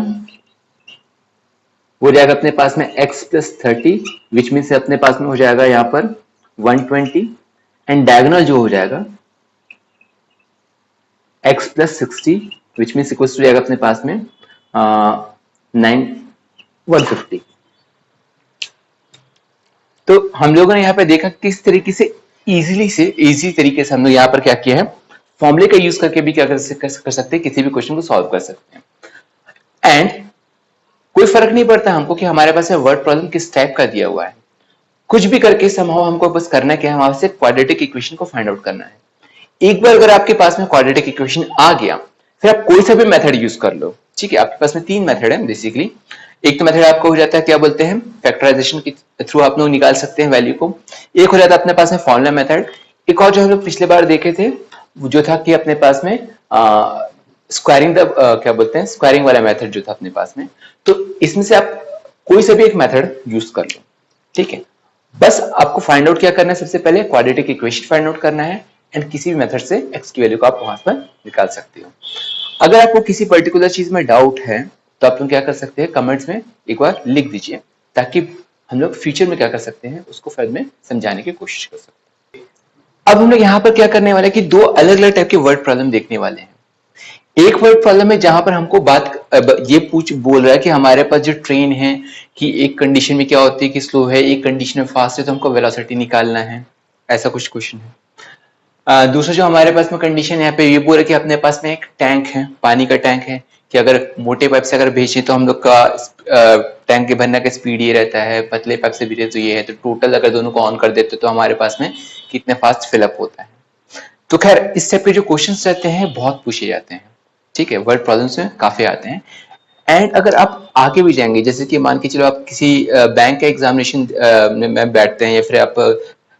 वो जाएगा अपने पास में x प्लस 30 विच मीन से अपने पास में हो जाएगा यहाँ पर 120, एंड डायगोनल जो हो जाएगा x plus 60 which mean equals to जाएगा अपने पास में 150। तो हम लोगों ने यहाँ पे देखा किस तरीके से इजी तरीके से हम लोग यहाँ पर क्या किया है, फॉर्मूले का यूज करके भी क्या कर सकते हैं, किसी भी क्वेश्चन को सॉल्व कर सकते हैं। एंड कोई फर्क नहीं पड़ता हमको कि हमारे पास वर्ड प्रॉब्लम किस टाइप का दिया हुआ है, कुछ भी करके समहाउ हमको बस करना क्या है, वहां से क्वाड्रेटिक इक्वेशन को फाइंड आउट करना है। एक बार अगर आपके पास में क्वाड्रेटिक इक्वेशन आ गया, फिर आप कोई सा भी मेथड यूज कर लो। ठीक है, आपके पास में तीन मेथड है बेसिकली। एक तो मेथड आपको हो जाता है क्या बोलते हैं, फैक्टराइजेशन के थ्रू आप लोग निकाल सकते हैं वैल्यू को। एक हो जाता है अपने पास में फॉर्मूला मेथड। एक और जो हम लोग पिछले बार देखे थे जो था कि अपने पास में स्क्वायरिंग द क्या बोलते हैं, स्क्वायरिंग वाला मेथड जो था अपने पास में। तो इसमें से आप कोई सा भी एक मेथड यूज कर लो। ठीक है, बस आपको फाइंड आउट क्या करना है, सबसे पहले क्वाड्रेटिक इक्वेशन फाइंड आउट करना है एंड किसी भी मेथड से एक्स की वैल्यू को आप वहां पर निकाल सकते हो। अगर आपको किसी पर्टिकुलर चीज में डाउट है तो आप लोग क्या कर सकते हैं, कमेंट्स में एक बार लिख दीजिए, ताकि हम लोग फ्यूचर में क्या कर सकते हैं उसको फिर में समझाने की कोशिश कर सकते हैं। अब हम लोग यहाँ पर क्या करने वाले हैं कि दो अलग अलग टाइप के वर्ड प्रॉब्लम देखने वाले हैं। एक वर्ड प्रॉब्लम है जहां पर हमको ये बोल रहा है कि हमारे पास जो ट्रेन है कि एक कंडीशन में क्या होती है कि स्लो है, एक कंडीशन में फास्ट है, तो हमको वेलोसिटी निकालना है, ऐसा कुछ क्वेश्चन है। दूसरा जो हमारे पास में कंडीशन यहाँ पे ये बोल रहा है कि अपने पास में एक टैंक है, पानी का टैंक है, कि अगर मोटे पाइप से अगर भेजे तो हम लोग का टैंक के भरने का स्पीड ये रहता है, पतले पाइप से भेजे तो ये है, तो टोटल अगर दोनों को ऑन कर देते तो हमारे पास में कितने फास्ट फिलअप होता है। तो खैर इस टाइप के जो क्वेश्चंस रहते हैं बहुत पूछे जाते हैं। ठीक है, वर्ड प्रॉब्लम्स में काफी आते हैं। एंड अगर आप आगे भी जाएंगे, जैसे कि मान के चलो आप किसी बैंक का एग्जामिनेशन में बैठते हैं या फिर आप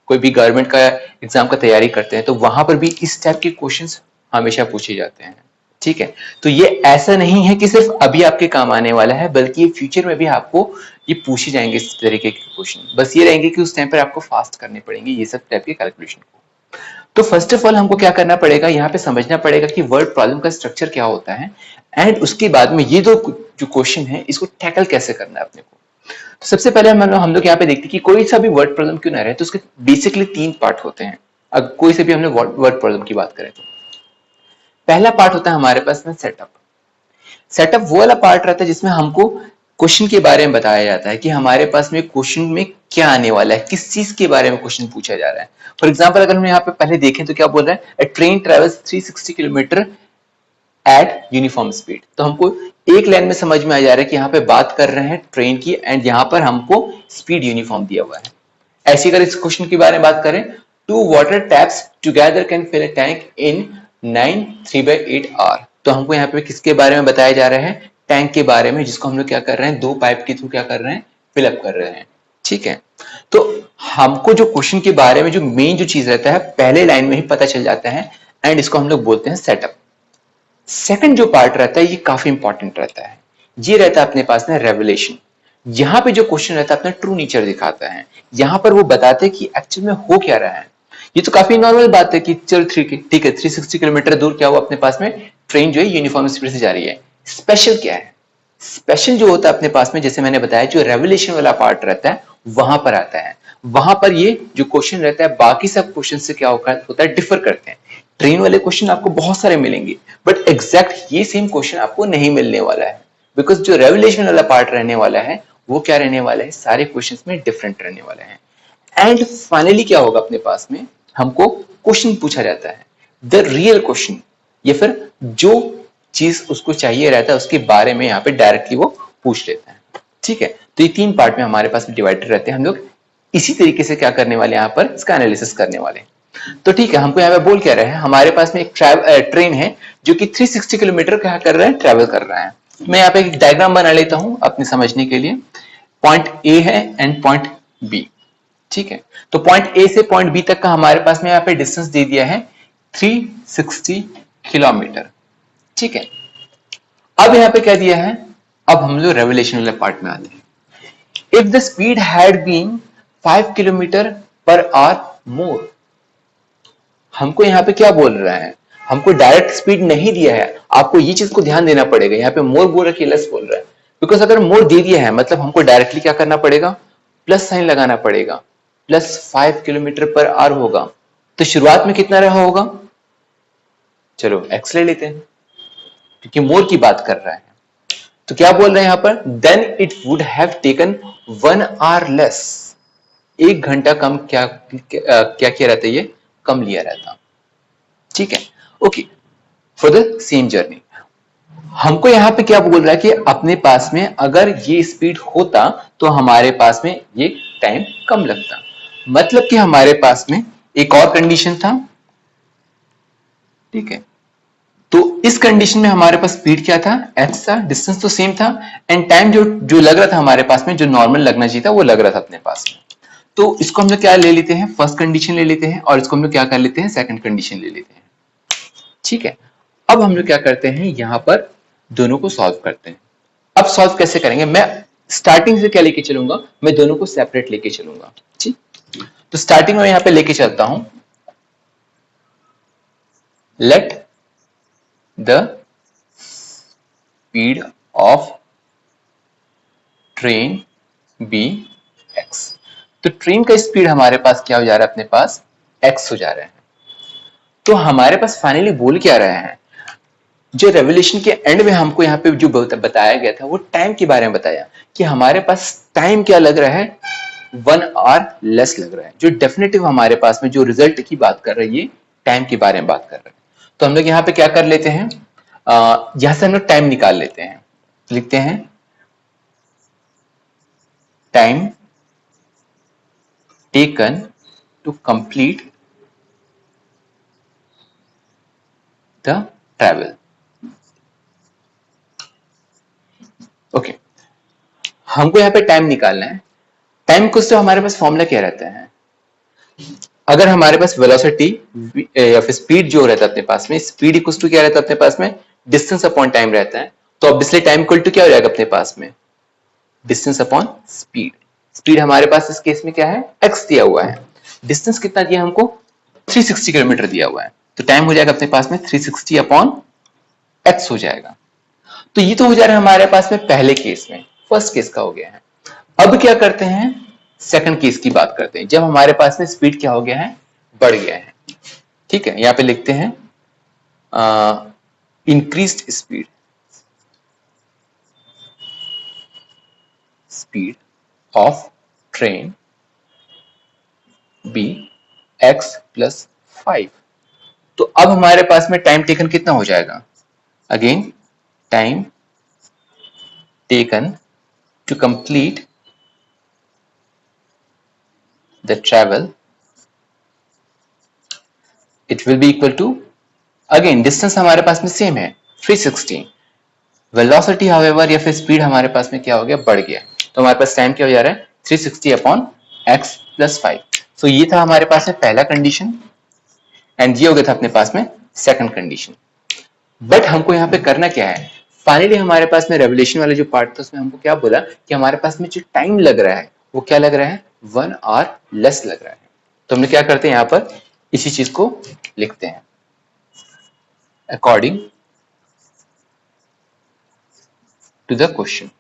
कोई भी गवर्नमेंट का एग्जाम का तैयारी करते हैं, तो वहां पर भी इस टाइप के क्वेश्चंस हमेशा पूछे जाते हैं। ठीक है, तो ये ऐसा नहीं है कि सिर्फ अभी आपके काम आने वाला है, बल्कि ये फ्यूचर में भी आपको ये पूछे जाएंगे इस तरीके के क्वेश्चन। बस ये रहेंगे कि उस टाइम पर आपको फास्ट करने पड़ेंगे ये सब टाइप के कैलकुलेशन को। तो फर्स्ट ऑफ ऑल हमको क्या करना पड़ेगा, यहाँ पे समझना पड़ेगा कि वर्ड प्रॉब्लम का स्ट्रक्चर क्या होता है, एंड उसके बाद में ये दो जो क्वेश्चन है इसको टैकल कैसे करना है अपने को। तो सबसे पहले हम लोग यहाँ पे देखते हैं कि कोई सा भी वर्ड प्रॉब्लम क्यों ना रहे, तो उसके बेसिकली तीन पार्ट होते हैं। अगर कोई से भी हमने वर्ड प्रॉब्लम की बात करें तो पहला पार्ट होता है हमारे पास में सेटअप। सेटअप वो वाला पार्ट रहता है जिसमें हमको क्वेश्चन के बारे में बताया जाता है कि हमारे पास में क्वेश्चन में क्या आने वाला है, किस चीज के बारे में क्वेश्चन पूछा जा रहा है। फॉर एग्जाम्पल अगर हम यहाँ पे पहले देखें तो क्या बोल रहा है, train travels 360 kilometre eight uniform speed. तो हमको एक लाइन में समझ में आ जा रहा है कि यहाँ पे बात कर रहे हैं ट्रेन की, एंड यहाँ पर हमको स्पीड यूनिफॉर्म दिया हुआ है। ऐसे अगर इस क्वेश्चन के बारे में बात करें, two water taps together can fill a tank in 9 3/8 hour. तो हमको यहाँ पे किसके बारे में बताया जा रहा है, टैंक के बारे में, जिसको हम लोग क्या कर रहे हैं, दो पाइप के थ्रू क्या कर रहे हैं, फिलअप कर रहे हैं। ठीक है, तो हमको जो क्वेश्चन के बारे में जो मेन जो चीज रहता है पहले लाइन में ही पता चल जाता है, एंड इसको हम लोग बोलते हैं सेटअप। सेकंड जो पार्ट रहता है ये काफी इंपॉर्टेंट रहता है, ये रहता है अपने पास में रेवलेशन। यहाँ पे जो क्वेश्चन रहता है अपना ट्रू नेचर दिखाता है। यहाँ पर वो बताते हैं कि एक्चुअल में हो क्या रहा है। ये तो काफी नॉर्मल बात है कि चलो ठीक है 360 किलोमीटर दूर क्या हुआ, अपने पास में ट्रेन जो है यूनिफॉर्म स्पीड से जा रही है। स्पेशल क्या है, स्पेशल जो होता है अपने पास में, जैसे मैंने बताया जो रेवलेशन वाला पार्ट रहता है वहां पर आता है। वहां पर ये जो क्वेश्चन रहता है बाकी सब क्वेश्चन से क्या होता है, डिफर करते हैं। ट्रेन वाले क्वेश्चन आपको बहुत सारे मिलेंगे, बट एग्जैक्ट ये सेम क्वेश्चन आपको नहीं मिलने वाला है, बिकॉज जो रेवलेशन वाला पार्ट रहने वाला है वो क्या रहने वाला है, सारे क्वेश्चंस में डिफरेंट रहने वाले हैं। एंड फाइनली क्या होगा, अपने पास में हमको क्वेश्चन पूछा जाता है, द रियल क्वेश्चन, या फिर जो चीज उसको चाहिए रहता है उसके बारे में यहाँ पे डायरेक्टली वो पूछ लेता है। ठीक है, तो ये तीन पार्ट में हमारे पास डिवाइडेड रहते हैं। हम लोग इसी तरीके से क्या करने वाले हैं, यहाँ पर इसका एनालिसिस करने वाले हैं। तो ठीक है, हमको यहाँ पे बोल क्या रहे हैं, हमारे पास में एक ट्रेन है जो कि 360 किलोमीटर क्या कर रहा है, ट्रेवल कर रहा है। मैं यहाँ पे एक डायग्राम बना लेता हूं अपने समझने के लिए। पॉइंट ए है एंड पॉइंट बी। ठीक है, तो पॉइंट ए से पॉइंट बी तक का हमारे पास में यहाँ पे डिस्टेंस दे दिया है 360 किलोमीटर। ठीक है, अब यहाँ पे क्या दिया है, अब हम लोग रेवलेशन वाले पार्ट में आते हैं। If the speed had been 5 kilometre per hour more. हमको यहाँ पे क्या बोल रहा है, हमको डायरेक्ट स्पीड नहीं दिया है, आपको ये चीज को ध्यान देना पड़ेगा। यहाँ पे मोर बोल रहा है, लेस बोल रहा है, बिकॉज अगर मोर दे दिया है मतलब हमको डायरेक्टली क्या करना पड़ेगा, प्लस साइन लगाना पड़ेगा, प्लस 5 किलोमीटर पर आवर होगा। तो शुरुआत में कितना रहा होगा, चलो एक्स ले लेते हैं क्योंकि मोर की बात कर रहा है। तो क्या बोल रहे हैं यहाँ पर, then it would have taken 1 hour less. 1 घंटा कम क्या किया रहता है, ये कम लिया रहता। ठीक है, okay, for the same journey. हमको यहाँ पे क्या बोल रहा है कि अपने पास में अगर ये स्पीड होता तो हमारे पास में ये टाइम कम लगता। मतलब कि हमारे पास में एक और कंडीशन था, ठीक है। तो इस कंडीशन में हमारे पास स्पीड क्या था, x था, डिस्टेंस तो सेम था, एंड टाइम जो जो लग रहा था हमारे पास में, जो नॉर्मल लगना चाहिए था वो लग रहा था अपने पास में। तो इसको हम लोग क्या ले लेते हैं, फर्स्ट कंडीशन ले लेते हैं, और इसको हम लोग क्या कर लेते हैं, सेकंड कंडीशन ले लेते हैं, ठीक है। अब हम लोग क्या करते हैं, यहां पर दोनों को सॉल्व करते हैं। अब सॉल्व कैसे करेंगे, मैं स्टार्टिंग से क्या लेके चलूंगा, मैं दोनों को सेपरेट लेके चलूंगा, ठीक। तो स्टार्टिंग में यहां पे लेके चलता हूं, let the speed of train be x. तो ट्रेन का स्पीड हमारे पास क्या हो जा रहा है, अपने पास एक्स हो जा रहा है। तो हमारे पास फाइनली बोल क्या रहे हैं, जो रेवोल्यूशन के एंड में हमको यहाँ पे जो बताया गया था वो टाइम के बारे में बताया कि हमारे पास टाइम क्या लग रहा है, 1 आवर लेस लग रहा है। जो डेफिनेटिव हमारे पास में जो रिजल्ट की बात कर रही है, टाइम के बारे में बात कर रहे हैं। तो हम लोग यहाँ पे क्या कर लेते हैं, यहां से हम लोग टाइम निकाल लेते हैं, लिखते हैं time taken to complete the travel. Okay, हमको यहाँ पे टाइम निकालना है। टाइम कुछ तो हमारे पास फॉर्मूला क्या रहता है, अगर हमारे पास वेलोसिटी या फिर स्पीड जो रहता है अपने पास में, स्पीड इक्वल टू क्या रहता है अपने पास में, डिस्टेंस अपॉन टाइम रहता है। तो ऑब्वियसली टाइम इक्वल टू क्या हो जाएगा अपने पास में, डिस्टेंस अपॉन स्पीड। स्पीड हमारे पास इस केस में क्या है, x दिया हुआ है, डिस्टेंस कितना दिया हमको, 360 किलोमीटर दिया हुआ है। तो टाइम हो जाएगा अपने पास में 360 अपॉन x हो जाएगा। तो ये तो हो जा रहा है हमारे पास में पहले केस में, फर्स्ट केस का हो गया है। अब क्या करते हैं, सेकंड केस की बात करते हैं, जब हमारे पास में स्पीड क्या हो गया है, बढ़ गया है, ठीक है। यहां पे लिखते हैं increased speed, speed of train be x plus 5। तो अब हमारे पास में टाइम टेकन कितना हो जाएगा, again time taken to complete the travel, it will be equal to, again distance हमारे पास में सेम है 360, वेलोसिटी हाउएवर या फिर स्पीड हमारे पास में क्या हो गया, बढ़ गया। तो हमारे पास टाइम क्या हो जा रहा है, 360 अपॉन एक्स प्लस 5। तो ये था हमारे पास में पहला कंडीशन, एंड ये हो गया था अपने पास में सेकंड कंडीशन। बट हमको यहाँ पे करना क्या है, फाइनली हमारे पास में रेवोल्यूशन वाला जो पार्ट था उसमें हमको क्या बोला कि हमारे पास में जो टाइम लग रहा है वो क्या लग रहा है, 1 आवर लेस लग रहा है। तो हम लोग क्या करते हैं, यहाँ पर इसी चीज को लिखते हैं, अकॉर्डिंग टू द क्वेश्चन।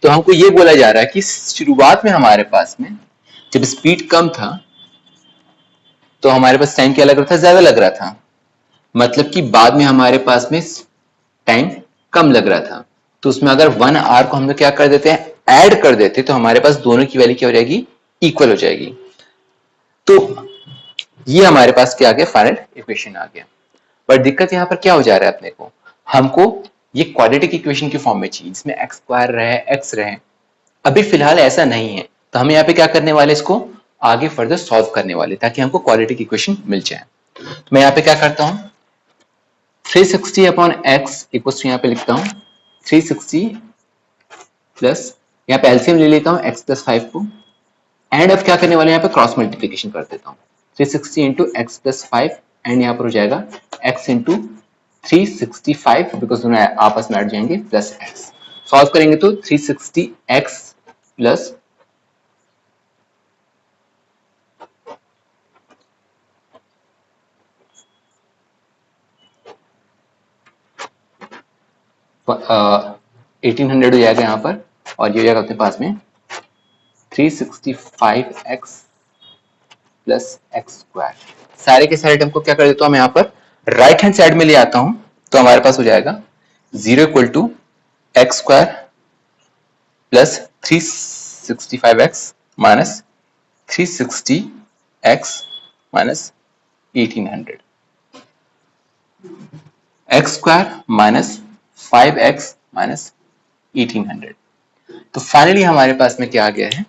तो हमको ये बोला जा रहा है कि शुरुआत में हमारे पास में जब स्पीड कम था तो हमारे पास टाइम क्या लग रहा था, ज्यादा लग रहा था। मतलब कि बाद में हमारे पास में टाइम कम लग रहा था। तो उसमें अगर 1 आवर को हम लोग क्या कर देते हैं, ऐड कर देते, तो हमारे पास दोनों की वैल्यू क्या हो जाएगी, इक्वल हो जाएगी। तो ये हमारे पास क्या आ गया, फाइनल इक्वेशन आ गया। बट दिक्कत यहाँ पर क्या हो जा रहा है अपने को, हमको ये क्वाड्रेटिक इक्वेशन की फॉर्म में चाहिए जिसमें एक्स स्क्वायर रहे, एक्स रहे। अभी फिलहाल ऐसा नहीं है, तो हम यहाँ पे क्या करने वाले, इसको आगे फर्दर सॉल्व करने वाले ताकि हमको क्वाड्रेटिक इक्वेशन मिल जाए। तो मैं यहाँ पे क्या करता हूँ, 360 अपॉन एक्स इक्वल टू, यहाँ पे लिखता हूँ 360 प्लस, यहाँ पे एलसीएम ले लेता हूँ x प्लस 5 को, एंड अब क्या करने वाले हैं, यहाँ पे क्रॉस मल्टीप्लीकेशन कर देता हूँ, 360 इंटू एक्स प्लस 5, एंड यहाँ पर हो जाएगा x इंटू 365, बिकॉज दोनों आपस में ऐड जाएंगे, प्लस x। सॉल्व करेंगे तो 360x प्लस 1800 हो जाएगा यहाँ पर, और ये हो जाएगा अपने पास में 365x प्लस एक्स स्क्वायर। सारे के सारे टर्म को क्या कर देता हूँ मैं यहाँ पर राइट हैंड साइड में ले आता हूँ, तो हमारे पास हो जाएगा 0 equal to x square plus 365x minus 360x minus 1800। X square minus 5x minus 1800। तो फाइनली हमारे पास में क्या आ गया है,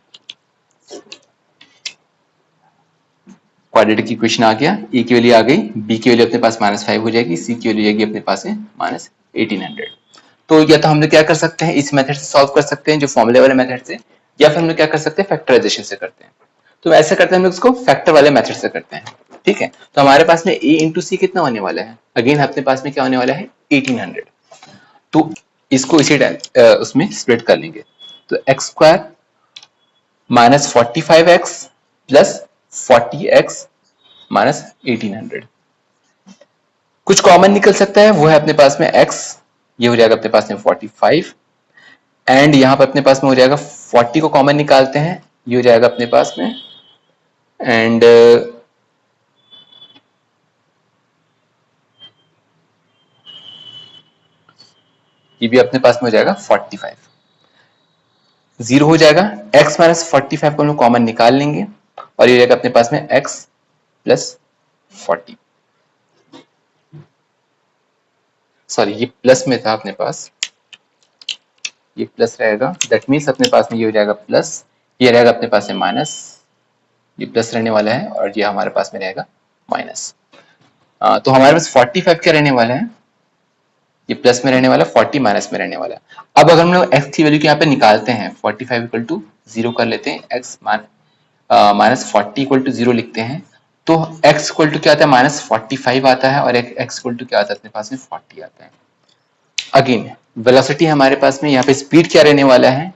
क्वाड्रेटिक इक्वेशन आ गया। ए की वैल्यू आ गई, बी की वैल्यू अपने पास -5 हो जाएगी, सी की वैल्यू जाएगी अपने पास में -1800। तो या तो हम लोग क्या कर सकते हैं, इस मेथड से सॉल्व कर सकते हैं जो फॉर्मूले वाले मेथड से, या फिर हम लोग क्या कर सकते हैं, फैक्टराइजेशन से करते हैं। तो ऐसे करते हैं हम लोग इसको फैक्टर वाले मेथड से करते हैं। ठीक है, तो हमारे पास में a इंटू सी कितना होने वाला है, अगेन अपने पास में क्या होने वाला है 1800। तो इसको इसी उसमें स्प्लिट कर लेंगे। तो x square minus 45x plus 40x minus 1800, कुछ कॉमन निकल सकता है, वो है अपने पास में x, ये हो जाएगा अपने पास में 45, एंड यहाँ पर अपने पास में हो जाएगा 40 को कॉमन निकालते हैं, ये हो जाएगा अपने पास में, एंड ये भी अपने पास में हो जाएगा 45, जीरो हो जाएगा। x माइनस 45 को हम लोग कॉमन निकाल लेंगे और ये हो जाएगा अपने पास में x प्लस 40, सॉरी ये प्लस में था अपने पास, ये प्लस रहेगा, दैट मीन्स अपने पास में ये हो जाएगा प्लस, ये रहेगा अपने पास में माइनस, ये प्लस रहने वाला है और ये हमारे पास में रहेगा माइनस। तो हमारे पास 45 क्या रहने वाला है, ये प्लस में रहने वाला, 40 माइनस में रहने वाला। अब अगर हम लोग x की वैल्यू यहाँ पे निकालते हैं, 45 इक्वल टू 0 कर लेते हैं, x माइनस 40 इक्वल टू 0 लिखते हैं, तो x इक्वल टू क्या आता है -45 आता है और x इक्वल टू क्या आता है अपने पास में 40 आता है। अगेन वेलोसिटी हमारे पास में यहाँ पे स्पीड क्या रहने वाला है,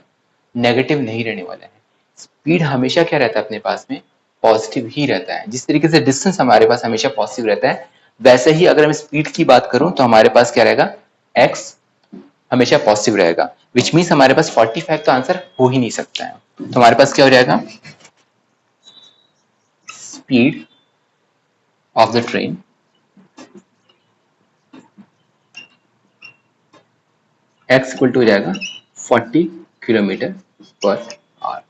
नेगेटिव नहीं रहने वाला है। स्पीड हमेशा क्या रहता है अपने पास में, पॉजिटिव ही रहता है। जिस तरीके से डिस्टेंस हमारे पास हमेशा पॉजिटिव रहता है, वैसे ही अगर मैं स्पीड की बात करूं तो हमारे पास क्या रहेगा, x हमेशा पॉजिटिव रहेगा, विच मीन्स हमारे पास 45 तो आंसर हो ही नहीं सकता है। तो हमारे पास क्या हो जाएगा, speed of the train x equal to हो जाएगा 40 किलोमीटर पर आवर।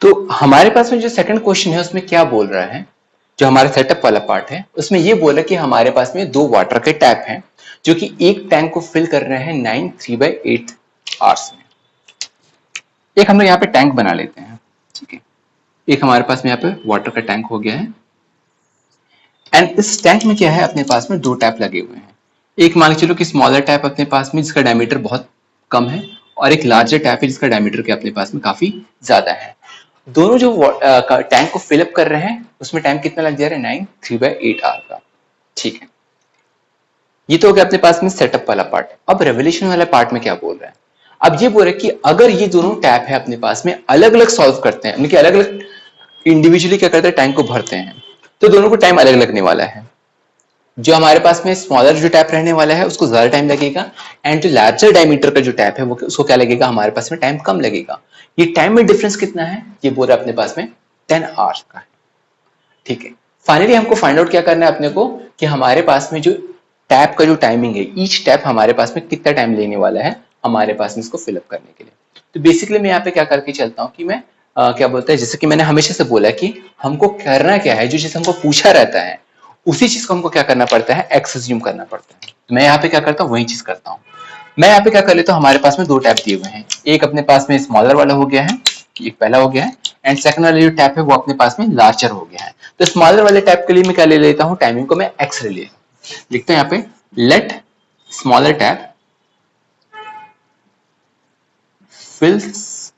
तो हमारे पास में जो सेकंड क्वेश्चन है उसमें क्या बोल रहा है, जो हमारा सेटअप वाला पार्ट है उसमें ये बोला कि हमारे पास में दो वाटर के टैप हैं जो कि एक टैंक को फिल कर रहे हैं 9 3/8 आवर्स में। एक हम लोग यहाँ पे टैंक बना लेते हैं, ठीक है, एक हमारे पास में यहाँ पे वाटर का टैंक हो गया है, एंड इस टैंक में क्या है अपने पास में दो टैप लगे हुए हैं। एक मान के चलो कि स्मॉलर टैप अपने पास में जिसका डायमीटर बहुत कम है, और एक लार्जर टैप है जिसका डायमीटर के अपने पास में काफी ज्यादा है। दोनों जो टैंक को फिलअप कर रहे हैं उसमें टाइम कितना लग जा रहा है 9 3/8 आवर का। ठीक है, ये तो हो गया अपने पास में सेटअप वाला पार्ट। अब रेवोल्यूशन वाला पार्ट में क्या बोल रहा है, अब ये बोल रहा है कि अगर ये दोनों टैप है अपने पास में अलग अलग सॉल्व करते हैं, यानी कि अलग अलग इंडिविजुअली क्या करते हैं टैंक को भरते हैं, तो दोनों को टाइम अलग लगने वाला है। जो हमारे पास में स्मॉलर जो टैप रहने वाला है उसको ज्यादा टाइम लगेगा, एंड जो लार्जर डायमीटर का जो टैप है वो उसको क्या लगेगा, हमारे पास में टाइम कम लगेगा। ये टाइम में डिफरेंस कितना है, ये बोल रहा है अपने पास में 10 आवर्स का है। ठीक है, फाइनली हमको फाइंड आउट क्या करना है अपने को, कि हमारे पास में जो टैप का जो टाइमिंग है, ईच टैप हमारे पास में कितना टाइम लेने वाला है हमारे पास में इसको फिलअप करने के लिए। तो बेसिकली मैं यहाँ पे क्या करके चलता हूँ कि मैं क्या बोलते हैं, जैसे कि मैंने हमेशा से बोला कि हमको करना क्या है, जो चीज हमको पूछा रहता है उसी चीज को हमको क्या करना पड़ता है, एक्सज्यूम करना पड़ता है। तो मैं यहाँ पे क्या करता हूँ, वही चीज करता हूँ। मैं यहाँ पे क्या कर लेता हूँ, हमारे पास में दो टैप दिए हुए हैं, एक अपने पास में स्मॉलर वाला हो गया है, एक पहला हो गया है, एंड सेकंड वाला जो टैप है वो अपने पास में लार्जर हो गया है। तो स्मॉलर वाले टैप के लिए मैं क्या ले लेता हूँ, टाइमिंग को मैं एक्स ले लिखते हैं यहाँ पे, let smaller tap fills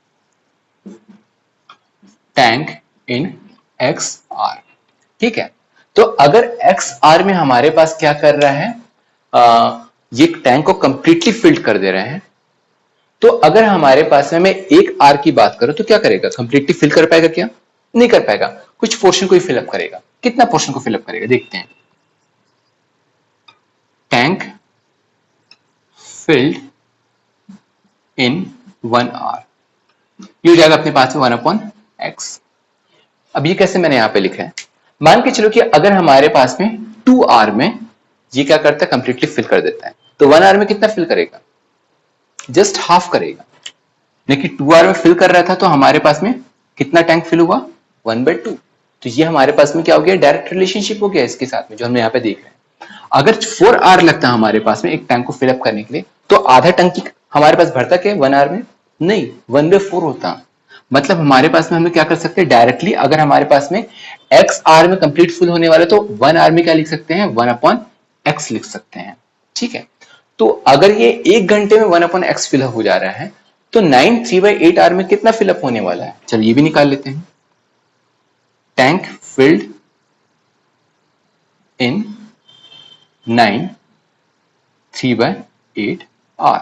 tank in x R. ठीक है, तो अगर एक्स आर में हमारे पास क्या कर रहा है, ये टैंक को कंप्लीटली फिल्ड कर दे रहे हैं, तो अगर हमारे पास में मैं एक आर की बात करूं तो क्या करेगा, कंप्लीटली फिल कर पाएगा क्या, नहीं कर पाएगा, कुछ पोर्शन को ही फिलअप करेगा। कितना पोर्शन को फिलअप करेगा देखते हैं, टैंक फिल्ड इन 1 आवर, ये हो जाएगा अपने पास में 1/x। अब ये कैसे मैंने यहां पे लिखा है, मान के चलो कि अगर हमारे पास में 2 आवर में ये क्या करता है, कंप्लीटली फिल कर देता है, तो 1 आवर में कितना फिल करेगा, जस्ट हाफ करेगा। लेकिन 2 आवर में फिल कर रहा था तो हमारे पास में कितना टैंक फिल हुआ, 1/2। तो ये हमारे पास में क्या हो गया, डायरेक्ट रिलेशनशिप हो गया इसके साथ में जो हमने यहाँ पे देख रहे हैं। अगर 4 आवर लगता है हमारे पास में एक टैंक को फिलअप करने के लिए, तो आधा टंकी हमारे पास भरता क्या 1 आवर में? नहीं, 1/4 होता। मतलब हमारे पास में हम लोग क्या कर सकते हैं डायरेक्टली, अगर हमारे पास में x आवर में कंप्लीट फुल होने वाला तो 1 आवर में क्या लिख सकते हैं 1/x लिख सकते हैं। ठीक है, तो अगर ये 1 घंटे में 1/x फिलअप हो जा रहा है तो 9 3/8 आवर में कितना फिलअप होने वाला है? चलिए ये भी निकाल लेते हैं। टैंक फिल्ड इन 9 3/8 आवर,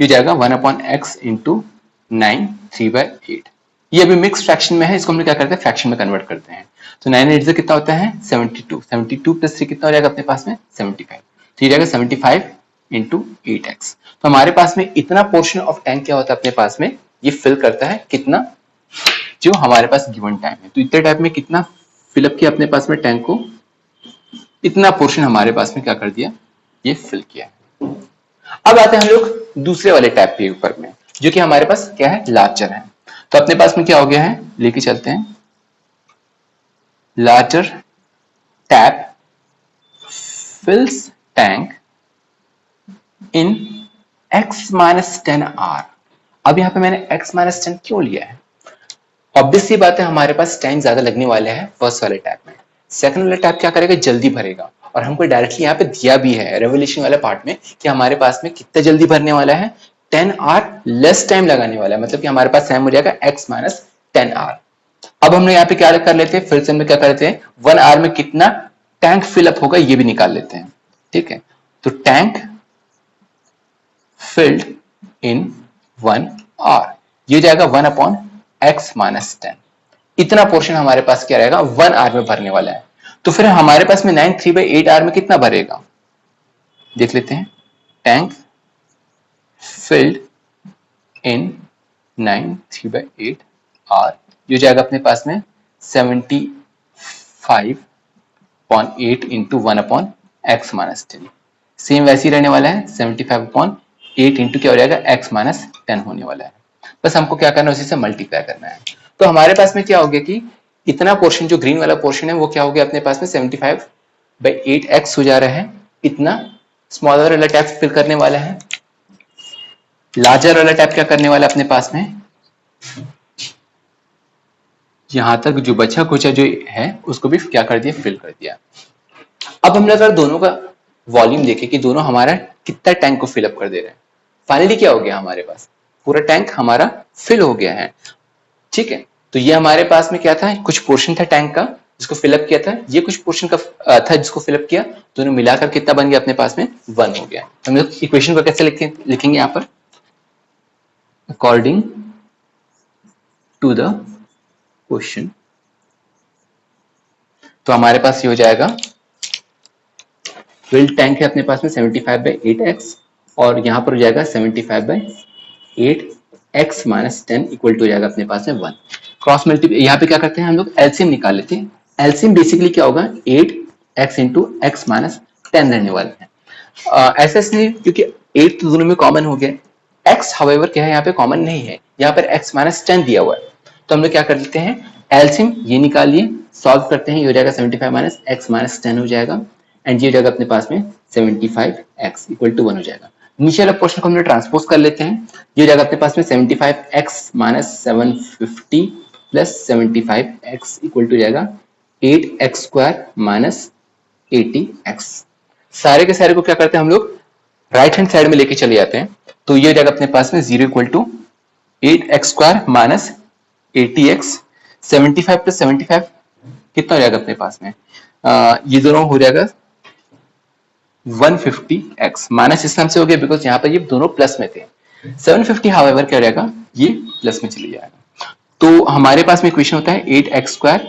ये जाएगा 1/x इंटू 9 3/8। ये अभी मिक्स फ्रैक्शन में है, इसको हम लोग क्या करते हैं फ्रैक्शन में कन्वर्ट करते हैं। तो 9 8 से कितना होता है 72, 72 प्लस 3 कितना हो जाएगा अपने पास में 75, तो ये जाएगा 75 इंटू 8x। तो हमारे पास में इतना पोर्शन ऑफ टैंक क्या होता है अपने पास में, ये फिल करता है कितना, जो हमारे पास गिवन टाइम है। तो इतने टाइम में कितना फिलअप किया अपने पास में टैंक को, इतना पोर्शन हमारे पास में क्या कर दिया, ये फिल किया। अब आते हैं हम लोग दूसरे वाले टैप के ऊपर में, जो कि हमारे पास क्या है लार्जर है। तो अपने पास में क्या हो गया है, लेके चलते हैं। Larger tap fills tank in x-10 hour. अब यहां पे मैंने x-10 क्यों लिया है? ऑब्वियस सी बात है, हमारे पास टाइम ज्यादा लगने वाला है फर्स्ट वाले टैप में। सेकंड वाला टैप क्या करेगा, जल्दी भरेगा, और हमको डायरेक्टली यहाँ पे दिया भी है रेवोल्यूशन वाले पार्ट में कि हमारे पास में कितना जल्दी भरने वाला है 10 आवर लेस टाइम लगाने वाला है, मतलब कि हमारे पास टाइम हो जाएगा x-10 आवर। अब हम लोग यहाँ पे क्या कर लेते हैं, फिर से हम लोग क्या करते हैं 1 आवर में कितना टैंक फिलअप होगा ये भी निकाल लेते हैं। ठीक है, तो टैंक फिल्ड इन 1 आवर, ये जाएगा 1/x-10। इतना पोर्शन हमारे पास क्या रहेगा 1 आवर में भरने वाला है। तो फिर हमारे पास में 9 3/8 आवर में कितना भरेगा, देख लेते हैं। टैंक फिल्ड इन 9 3/8 आवर, ये जाएगा अपने पास में 75/8 इंटू 1/x-10। सेम वैसे ही रहने वाला है, 75/8 इंटू क्या हो जाएगा x-10 होने वाला है। बस हमको क्या करना है, उसी से मल्टीप्लाई करना है। तो हमारे पास में क्या हो गया कि इतना पोर्शन जो ग्रीन वाला पोर्शन है वो क्या हो गया अपने पास में 75/8x हो जा रहा है। इतना स्मॉलर वाला टैप फिल करने वाला है, लार्जर वाला टैप क्या करने वाला है अपने पास में, यहां तक जो बचा कुचा जो है उसको भी क्या कर दिया, फिल कर दिया। अब हमने अगर दोनों का वॉल्यूम देखे कि दोनों हमारा कितना टैंक को फिलअप कर दे रहे हैं, फाइनली क्या हो गया हमारे पास पूरा टैंक हमारा फिल हो गया है। ठीक है, तो ये हमारे पास में क्या था, कुछ पोर्शन था टैंक का जिसको फिलअप किया था, ये कुछ पोर्शन का था जिसको फिलअप किया, दोनों मिलाकर कितना बन गया अपने पास में 1 हो गया। हम लोग इक्वेशन को कैसे लिखेंगे यहाँ पर, अकॉर्डिंग टू द क्वेश्चन। तो हमारे पास ये हो जाएगा फिल्ड टैंक है अपने पास में 75/8x और यहाँ पर हो जाएगा 75/8x-10 इक्वल टू हो जाएगा अपने पास में 1। क्रॉस मल्टीप्लाई यहाँ पे क्या करते हैं हम लोग, एलसीएम निकाल लेते हैं। एलसीएम बेसिकली क्या होगा 8x इंटू x-10 रहने वाले हैं। ऐसा इसलिए क्योंकि 8 तो दोनों में कॉमन हो गया, x हाउएवर क्या है यहाँ पे कॉमन नहीं है, यहाँ पर x-10 दिया हुआ है। तो हम लोग क्या कर लेते हैं, एलसीएम ये निकालिए, सॉल्व करते हैं, ये हो जाएगा 75-x-10 हो जाएगा, एंड ये हो जाएगा अपने पास में 75x इक्वल टू 1 हो जाएगा। नीचे वाला पोर्शन को हम लोग ट्रांसपोज कर लेते हैं, ये हो जाएगा अपने पास में 75x-750 plus 75x equal to जाएगा 8x² - 80x। सारे के सारे को क्या करते हैं हम लोग राइट हैंड साइड में लेके चले जाते हैं, तो ये हो जाएगा अपने पास में 0 equal to 8x² - 80x। 75 plus 75 कितना हो जाएगा अपने पास में, ये दोनों हो जाएगा 150x, माइनस इस नाम से हो गया बिकॉज यहाँ पर ये दोनों प्लस में थे। 750 हाउएवर क्या हो जाएगा, ये प्लस में चले जाएगा। तो हमारे पास में इक्वेशन होता है 8x²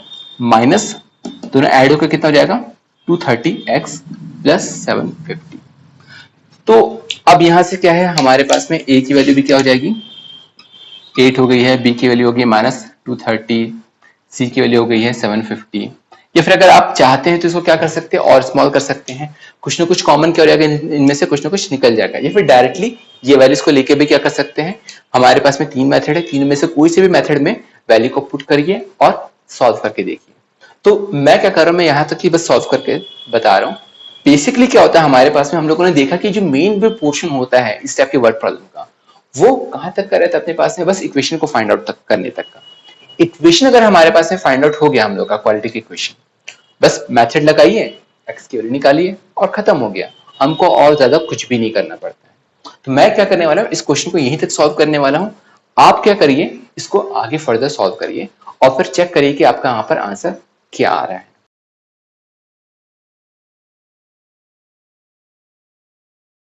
माइनस दोनों ऐड होकर कितना हो जाएगा 230x प्लस 750। तो अब यहां से क्या है हमारे पास में a की वैल्यू भी क्या हो जाएगी 8 हो गई है, b की वैल्यू हो गई माइनस 230, c की वैल्यू हो गई है 750। या फिर अगर आप चाहते हैं तो इसको क्या कर सकते हैं और स्मॉल कर सकते हैं, कुछ ना कुछ कॉमन क्या हो जाएगा इनमें से कुछ ना कुछ निकल जाएगा, या फिर डायरेक्टली ये वैल्यूज को लेके भी क्या कर सकते हैं। हमारे पास में 3 मेथड है, तीन में से कोई से भी मेथड में वैल्यू को पुट करिए और सॉल्व करके देखिए। तो मैं क्या कर रहा हूं, मैं यहां तक ही बस सॉल्व करके बता रहा हूं। बेसिकली क्या होता है हमारे पास में, हम लोगों ने देखा कि जो मेन जो पोर्शन होता है इस टाइप के वर्ड प्रॉब्लम का, वो कहां तक का रहता है अपने पास में, बस इक्वेशन को फाइंड आउट तक करने तक का। इक्वेशन अगर हमारे पास में फाइंड आउट हो गया हम लोग का क्वालिटी इक्वेशन, बस मेथड लगाइए, एक्स की वैल्यू निकालिए और खत्म हो गया। हमको और ज्यादा कुछ भी नहीं करना पड़ता है। तो मैं क्या करने वाला हूँ, इस क्वेश्चन को यहीं तक सॉल्व करने वाला हूँ। आप क्या करिए, इसको आगे फर्दर सॉल्व करिए और फिर चेक करिए कि आपका यहाँ पर आंसर क्या आ रहा है।